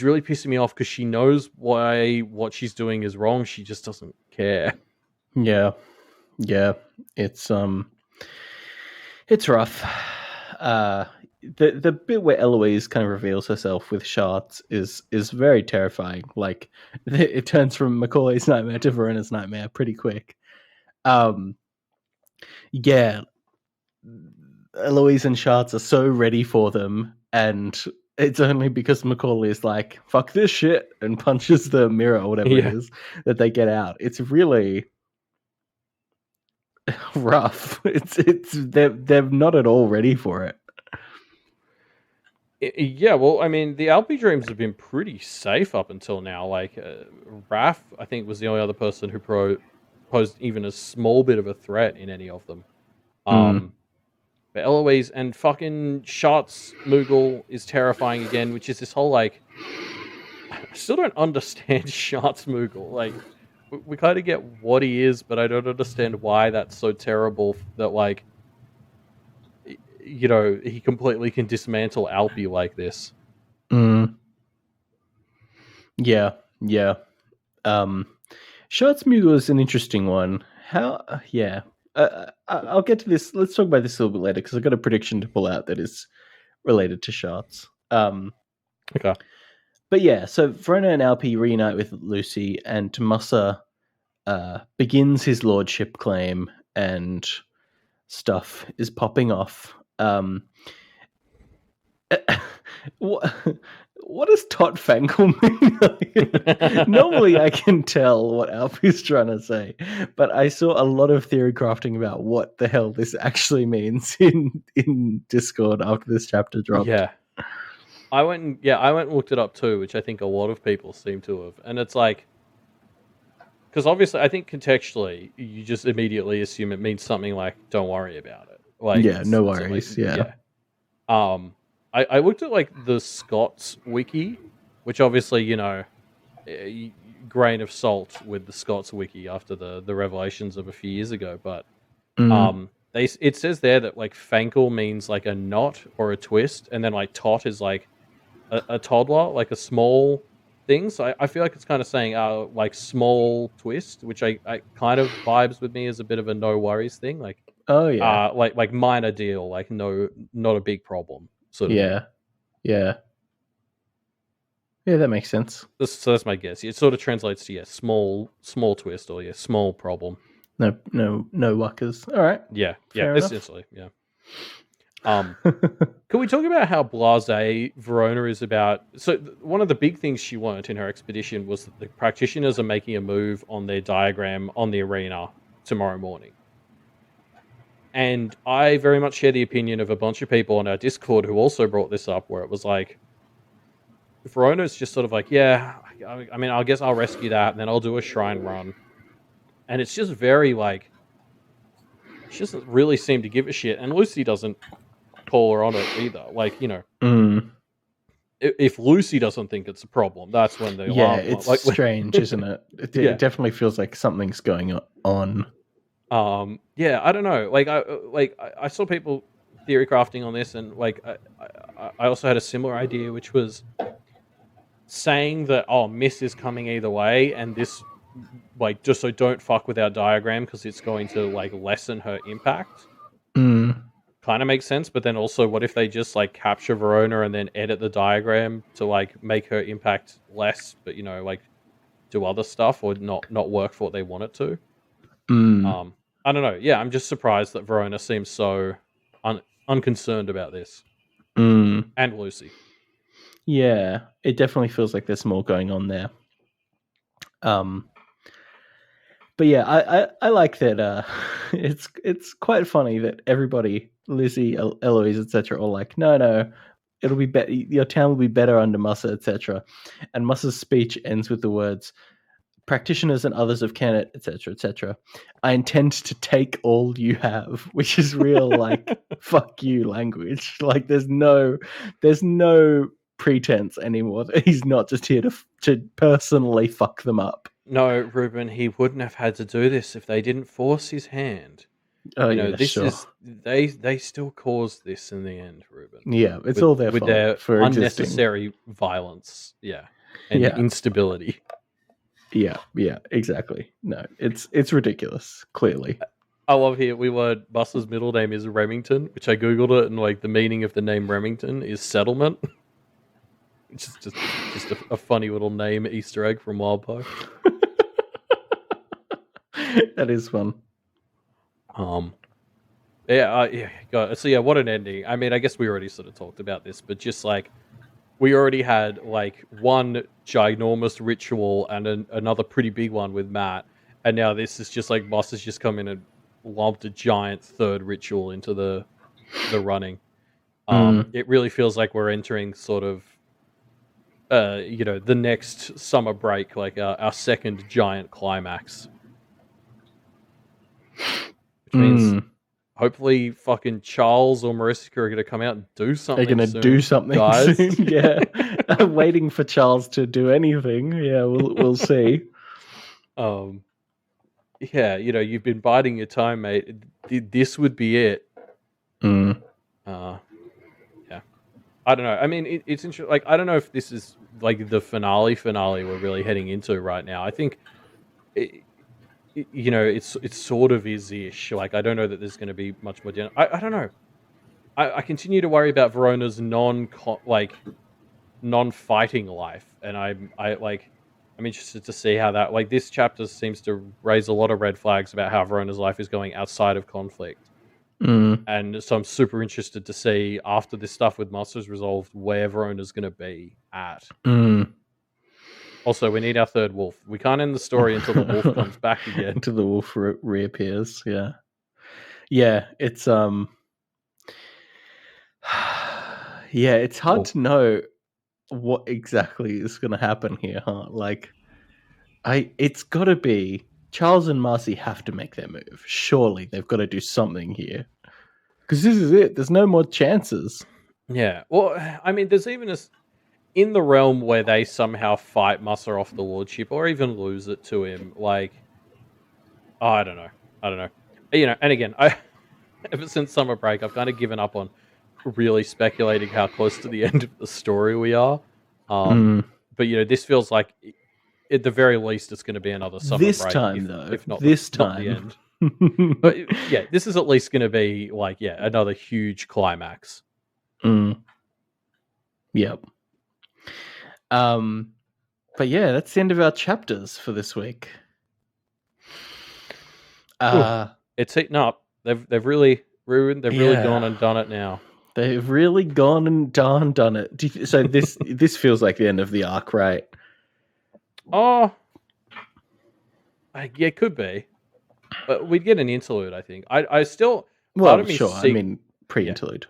really pissing me off because she knows why what she's doing is wrong. She just doesn't care. Yeah. Yeah, it's rough. The bit where Eloise kind of reveals herself with shards is very terrifying. Like it turns from Macaulay's nightmare to Verona's nightmare pretty quick. Yeah, Eloise and Shards are so ready for them, and it's only because Macaulay is like, fuck this shit, and punches the mirror or whatever it Yeah. is, that they get out. It's really rough. They're not at all ready for it. Yeah, well, I mean, the Alpi dreams have been pretty safe up until now. Like, Raph, I think, was the only other person who posed even a small bit of a threat in any of them. Mm. But Eloise and fucking Shots Moogle is terrifying again, which is this whole, like, I still don't understand Shots Moogle. Like, we kind of get what he is, but I don't understand why that's so terrible that, like, you know, he completely can dismantle Alpi like this. Mm. Yeah, yeah. Schatzmugel is an interesting one. How? Yeah. I'll get to this. Let's talk about this a little bit later because I've got a prediction to pull out that is related to Schatz. Okay. But yeah, so Verona and Alpi reunite with Lucy, and Musa begins his lordship claim, and stuff is popping off. What does Tot Fangle mean? Normally I can tell what Alfie's trying to say, but I saw a lot of theory crafting about what the hell this actually means in Discord after this chapter dropped. Yeah. I went and looked it up too, which I think a lot of people seem to have. And it's like, because obviously I think contextually you just immediately assume it means something like "don't worry about it." Like, Yeah, no it's worries. like, Yeah. I looked at like the Scots wiki, which obviously, you know, grain of salt with the Scots wiki after the revelations of a few years ago, but it says there that like Fankel means like a knot or a twist, and then like tot is like a toddler, like a small thing. So I feel like it's kind of saying like small twist, which I kind of vibes with me as a bit of a no worries thing, like Oh yeah. like minor deal, like no, not a big problem sort of thing. Yeah. Yeah. Yeah, that makes sense. So that's my guess. It sort of translates to small twist or small problem. No wuckers. All right. Yeah, Fair enough. essentially, yeah. Can we talk about how blasé Verona is about? So one of the big things she learnt in her expedition was that the practitioners are making a move on their diagram on the arena tomorrow morning. And I very much share the opinion of a bunch of people on our Discord who also brought this up, where it was like, Verona's just sort of like, yeah, I mean, I guess I'll rescue that, and then I'll do a shrine run. And it's just very like, she doesn't really seem to give a shit. And Lucy doesn't call her on it either. Like, you know, if Lucy doesn't think it's a problem, that's when they it's like, strange, isn't it? It definitely feels like something's going on. Yeah, I don't know. Like I saw people theory crafting on this, and like I also had a similar idea, which was saying that Miss is coming either way, and this like just so don't fuck with our diagram because it's going to like lessen her impact. Kind of makes sense, but then also, what if they just like capture Verona and then edit the diagram to like make her impact less, but you know, like do other stuff or not work for what they want it to? I don't know. Yeah, I'm just surprised that Verona seems so unconcerned about this, and Lucy. Yeah, it definitely feels like there's more going on there. But yeah, I like that. It's quite funny that everybody, Lizzie, Eloise, etc., all like, no, it'll be better. Your town will be better under Musa, etc. And Musa's speech ends with the words, "Practitioners and others of Kennet, etc., etc. I intend to take all you have," which is real like fuck you language. Like there's no pretense anymore. He's not just here to personally fuck them up. No, Ruben, he wouldn't have had to do this if they didn't force his hand. Oh, you know, yeah, this sure. is they still caused this in the end, Ruben. Yeah, it's all their fault their for unnecessary violence. Yeah, and instability. Yeah, exactly. No, it's ridiculous. Clearly. I love here. We learned Buster's middle name is Remington, which I googled it, and like the meaning of the name Remington is settlement. Which is just a funny little name Easter egg from Wildbow. That is fun. Yeah. God. So yeah, what an ending. I mean, I guess we already sort of talked about this, but just like we already had like one ginormous ritual and another pretty big one with Matt, and now this is just like Boss has just come in and lumped a giant third ritual into the running. It really feels like we're entering sort of the next summer break, like our second giant climax, which means hopefully fucking Charles or Mariska are going to come out and do something. They're going to do something guys. soon. Yeah. I'm waiting for Charles to do anything. Yeah, we'll see. Yeah, you've been biding your time, mate. This would be it. Yeah. I don't know. I mean, it's interesting. Like, I don't know if this is like the finale we're really heading into right now. I think, it's sort of is-ish. Like, I don't know that there's going to be much more. I don't know. I continue to worry about Verona's non-fighting life, and I'm interested to see how that, like, this chapter seems to raise a lot of red flags about how Verona's life is going outside of conflict. And so I'm super interested to see after this stuff with Masters resolved where Verona's going to be at. Also, we need our third wolf. We can't end the story until the wolf comes back again. Until the wolf reappears. Yeah. Yeah, it's yeah, it's hard to know what exactly is going to happen here, huh? Like, it's got to be Charles and Marcy have to make their move. Surely they've got to do something here, because this is it. There's no more chances. Yeah. Well, I mean, there's even in the realm where they somehow fight Musser off the lordship, or even lose it to him. Like, I don't know. And again, ever since summer break, I've kind of given up on really speculating how close to the end of the story we are. But this feels like, at the very least, it's going to be another summer break. This time, though, if not this not the end. But yeah, this is at least going to be like, another huge climax. Yep. But yeah, that's the end of our chapters for this week. It's heating up. They've really ruined. They've really gone and done it now. They've really gone and done it. So this feels like the end of the arc, right? Oh, yeah, it could be. But we'd get an interlude, I think. I still. Well, sure. I mean, pre-interlude.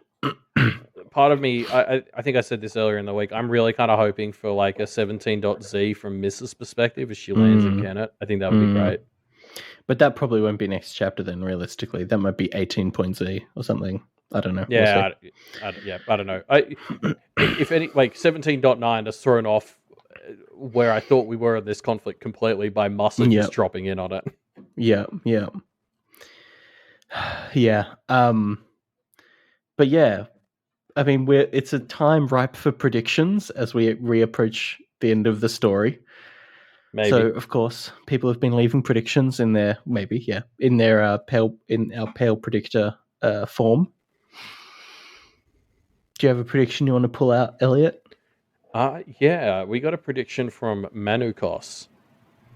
Part of me, I think I said this earlier in the week, I'm really kind of hoping for like a 17.Z from Mrs. perspective as she lands in Kennet. I think that would be great. But that probably won't be next chapter then, realistically. That might be 18.Z or something. I don't know. Yeah, I don't know. If any, like 17.9 is thrown off where I thought we were in this conflict completely by Musser just dropping in on it. Yeah. But yeah, I mean, it's a time ripe for predictions as we reapproach the end of the story. Maybe. So, of course, people have been leaving predictions in their pale predictor form. Do you have a prediction you want to pull out, Elliot? Yeah, we got a prediction from Manukos,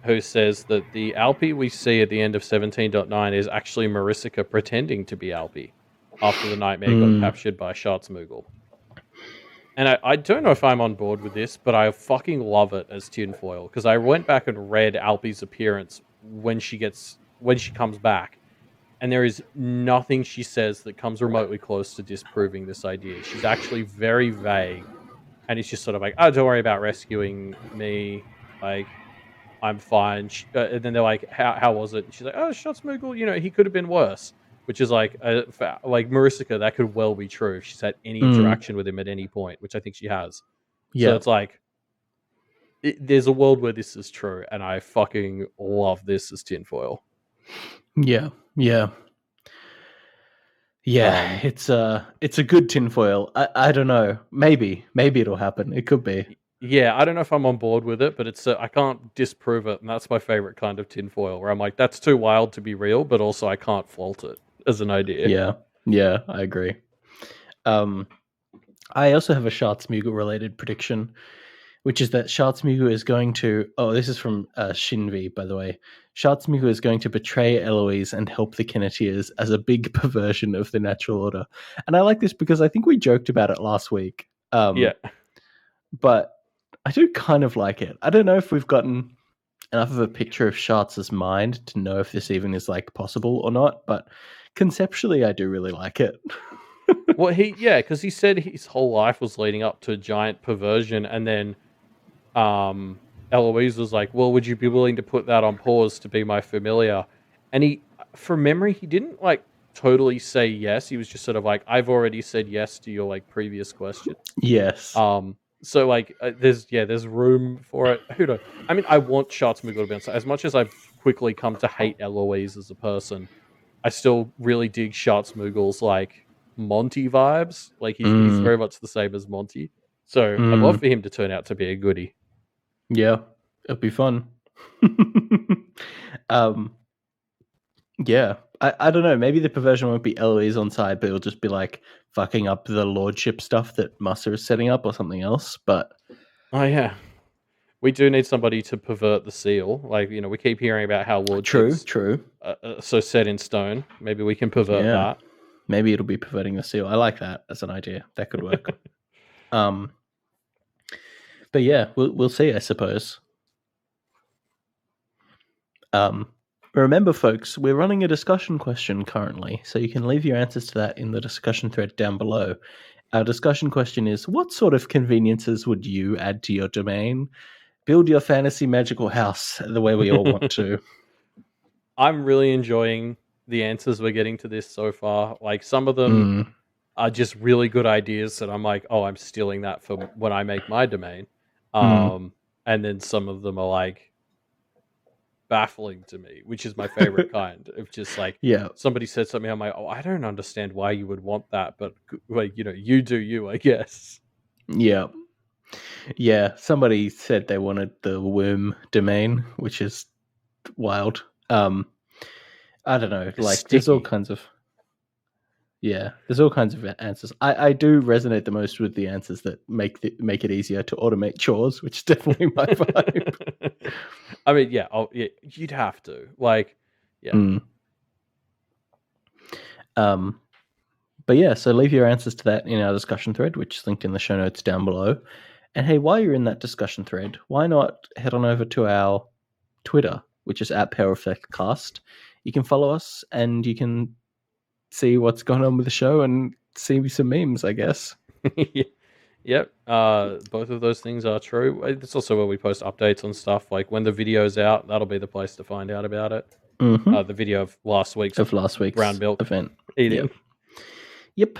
who says that the Alpi we see at the end of 17.9 is actually Marisica pretending to be Alpi after the Nightmare got captured by Schatzmugel. And I don't know if I'm on board with this, but I fucking love it as tinfoil, because I went back and read Alpi's appearance when she comes back, and there is nothing she says that comes remotely close to disproving this idea. She's actually very vague, and it's just sort of like, oh, don't worry about rescuing me, like, I'm fine. And then they're like, how was it? And she's like, oh, Schatzmugel, he could have been worse. Which is like Marisica, that could well be true if she's had any interaction with him at any point, which I think she has. Yeah. So it's like, there's a world where this is true, and I fucking love this as tinfoil. Yeah. It's a good tinfoil. I don't know. Maybe it'll happen. It could be. Yeah, I don't know if I'm on board with it, but it's I can't disprove it, and that's my favorite kind of tinfoil. Where I'm like, that's too wild to be real, but also I can't fault it as an idea. Yeah, yeah, I agree. I also have a Schwarzmugel related prediction, which is that Schwarzmugel is going to. Oh, this is from Shinvi, by the way. Schwarzmugel is going to betray Eloise and help the Kinetiers as a big perversion of the natural order. And I like this because I think we joked about it last week. Yeah. But I do kind of like it. I don't know if we've gotten enough of a picture of Schartz's mind to know if this even is like possible or not, but conceptually I do really like it. Well, because he said his whole life was leading up to a giant perversion, and then Eloise was like, "Well, would you be willing to put that on pause to be my familiar?" And he, from memory, he didn't like totally say yes. He was just sort of like, "I've already said yes to your like previous questions." Yes. So like, there's room for it. Who knows? I mean, I want Schwarzmugel to be on side. As much as I've quickly come to hate Eloise as a person, I still really dig Schwarzmugel's like Monty vibes. Like he's very much the same as Monty. So I'd love for him to turn out to be a goodie. Yeah, it'll be fun. Yeah, I don't know. Maybe the perversion won't be Eloise on side, but it'll just be like fucking up the lordship stuff that Massa is setting up or something else. But oh yeah, we do need somebody to pervert the seal. Like we keep hearing about how lordships true. So set in stone. Maybe we can pervert that. Maybe it'll be perverting the seal. I like that as an idea. That could work. But yeah, we'll see, I suppose. Remember, folks, we're running a discussion question currently, so you can leave your answers to that in the discussion thread down below. Our discussion question is, what sort of conveniences would you add to your domain? Build your fantasy magical house the way we all want to. I'm really enjoying the answers we're getting to this so far. Like some of them are just really good ideas that I'm like, oh, I'm stealing that for when I make my domain. And then some of them are like baffling to me, which is my favorite kind of just like, somebody said something, I'm like, oh, I don't understand why you would want that, but like, you do you, I guess. Yeah, somebody said they wanted the worm domain, which is wild. I don't know, It's like sticky. there's all kinds of answers. I do resonate the most with the answers that make it easier to automate chores, which is definitely my vibe. I mean, you'd have to. Like, yeah. But yeah, so leave your answers to that in our discussion thread, which is linked in the show notes down below. And hey, while you're in that discussion thread, why not head on over to our Twitter, which is @PowerEffectCast. You can follow us and you can see what's going on with the show and see some memes, I guess. Yep. Both of those things are true. It's also where we post updates on stuff. Like when the video's out, that'll be the place to find out about it. The video of last week's brown milk event eating. Yep.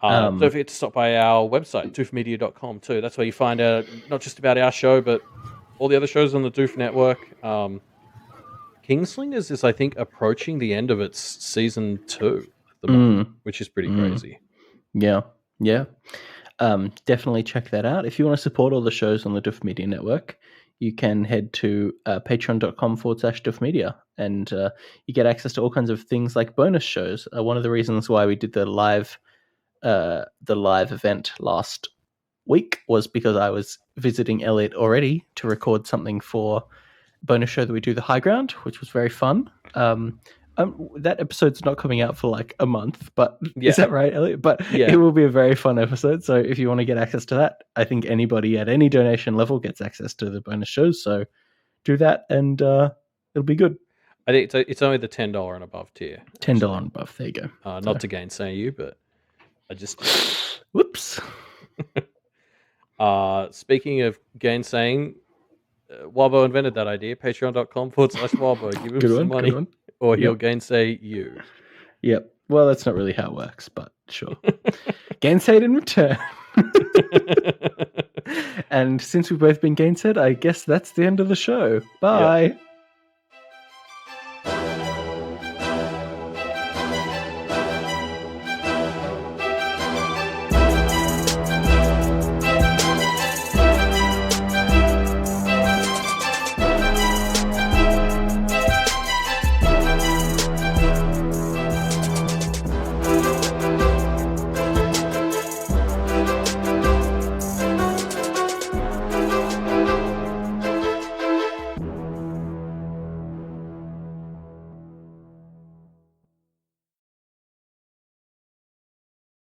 Don't forget to stop by our website, doofmedia.com too. That's where you find out not just about our show, but all the other shows on the Doof Network. Kingslingers is, I think, approaching the end of its season 2 at the moment, which is pretty crazy. Yeah. Definitely check that out. If you want to support all the shows on the Doof Media Network, you can head to patreon.com/doofmedia, and you get access to all kinds of things like bonus shows. One of the reasons why we did the live event last week was because I was visiting Elliot already to record something for bonus show that we do, The High Ground, which was very fun. That episode's not coming out for like a month, but is that right, Elliot? But it will be a very fun episode. So if you want to get access to that, I think anybody at any donation level gets access to the bonus shows. So do that and it'll be good. I think it's only the $10 and above tier. $10 and above. There you go. Not to gainsay you, but I just whoops. Speaking of gainsaying, Wabo invented that idea. Patreon.com/Wabo. Give him some money, or he'll gainsay you. Yep. Well, that's not really how it works, but sure. Gainsayed in return. And since we've both been gainsayed, I guess that's the end of the show. Bye. Yep.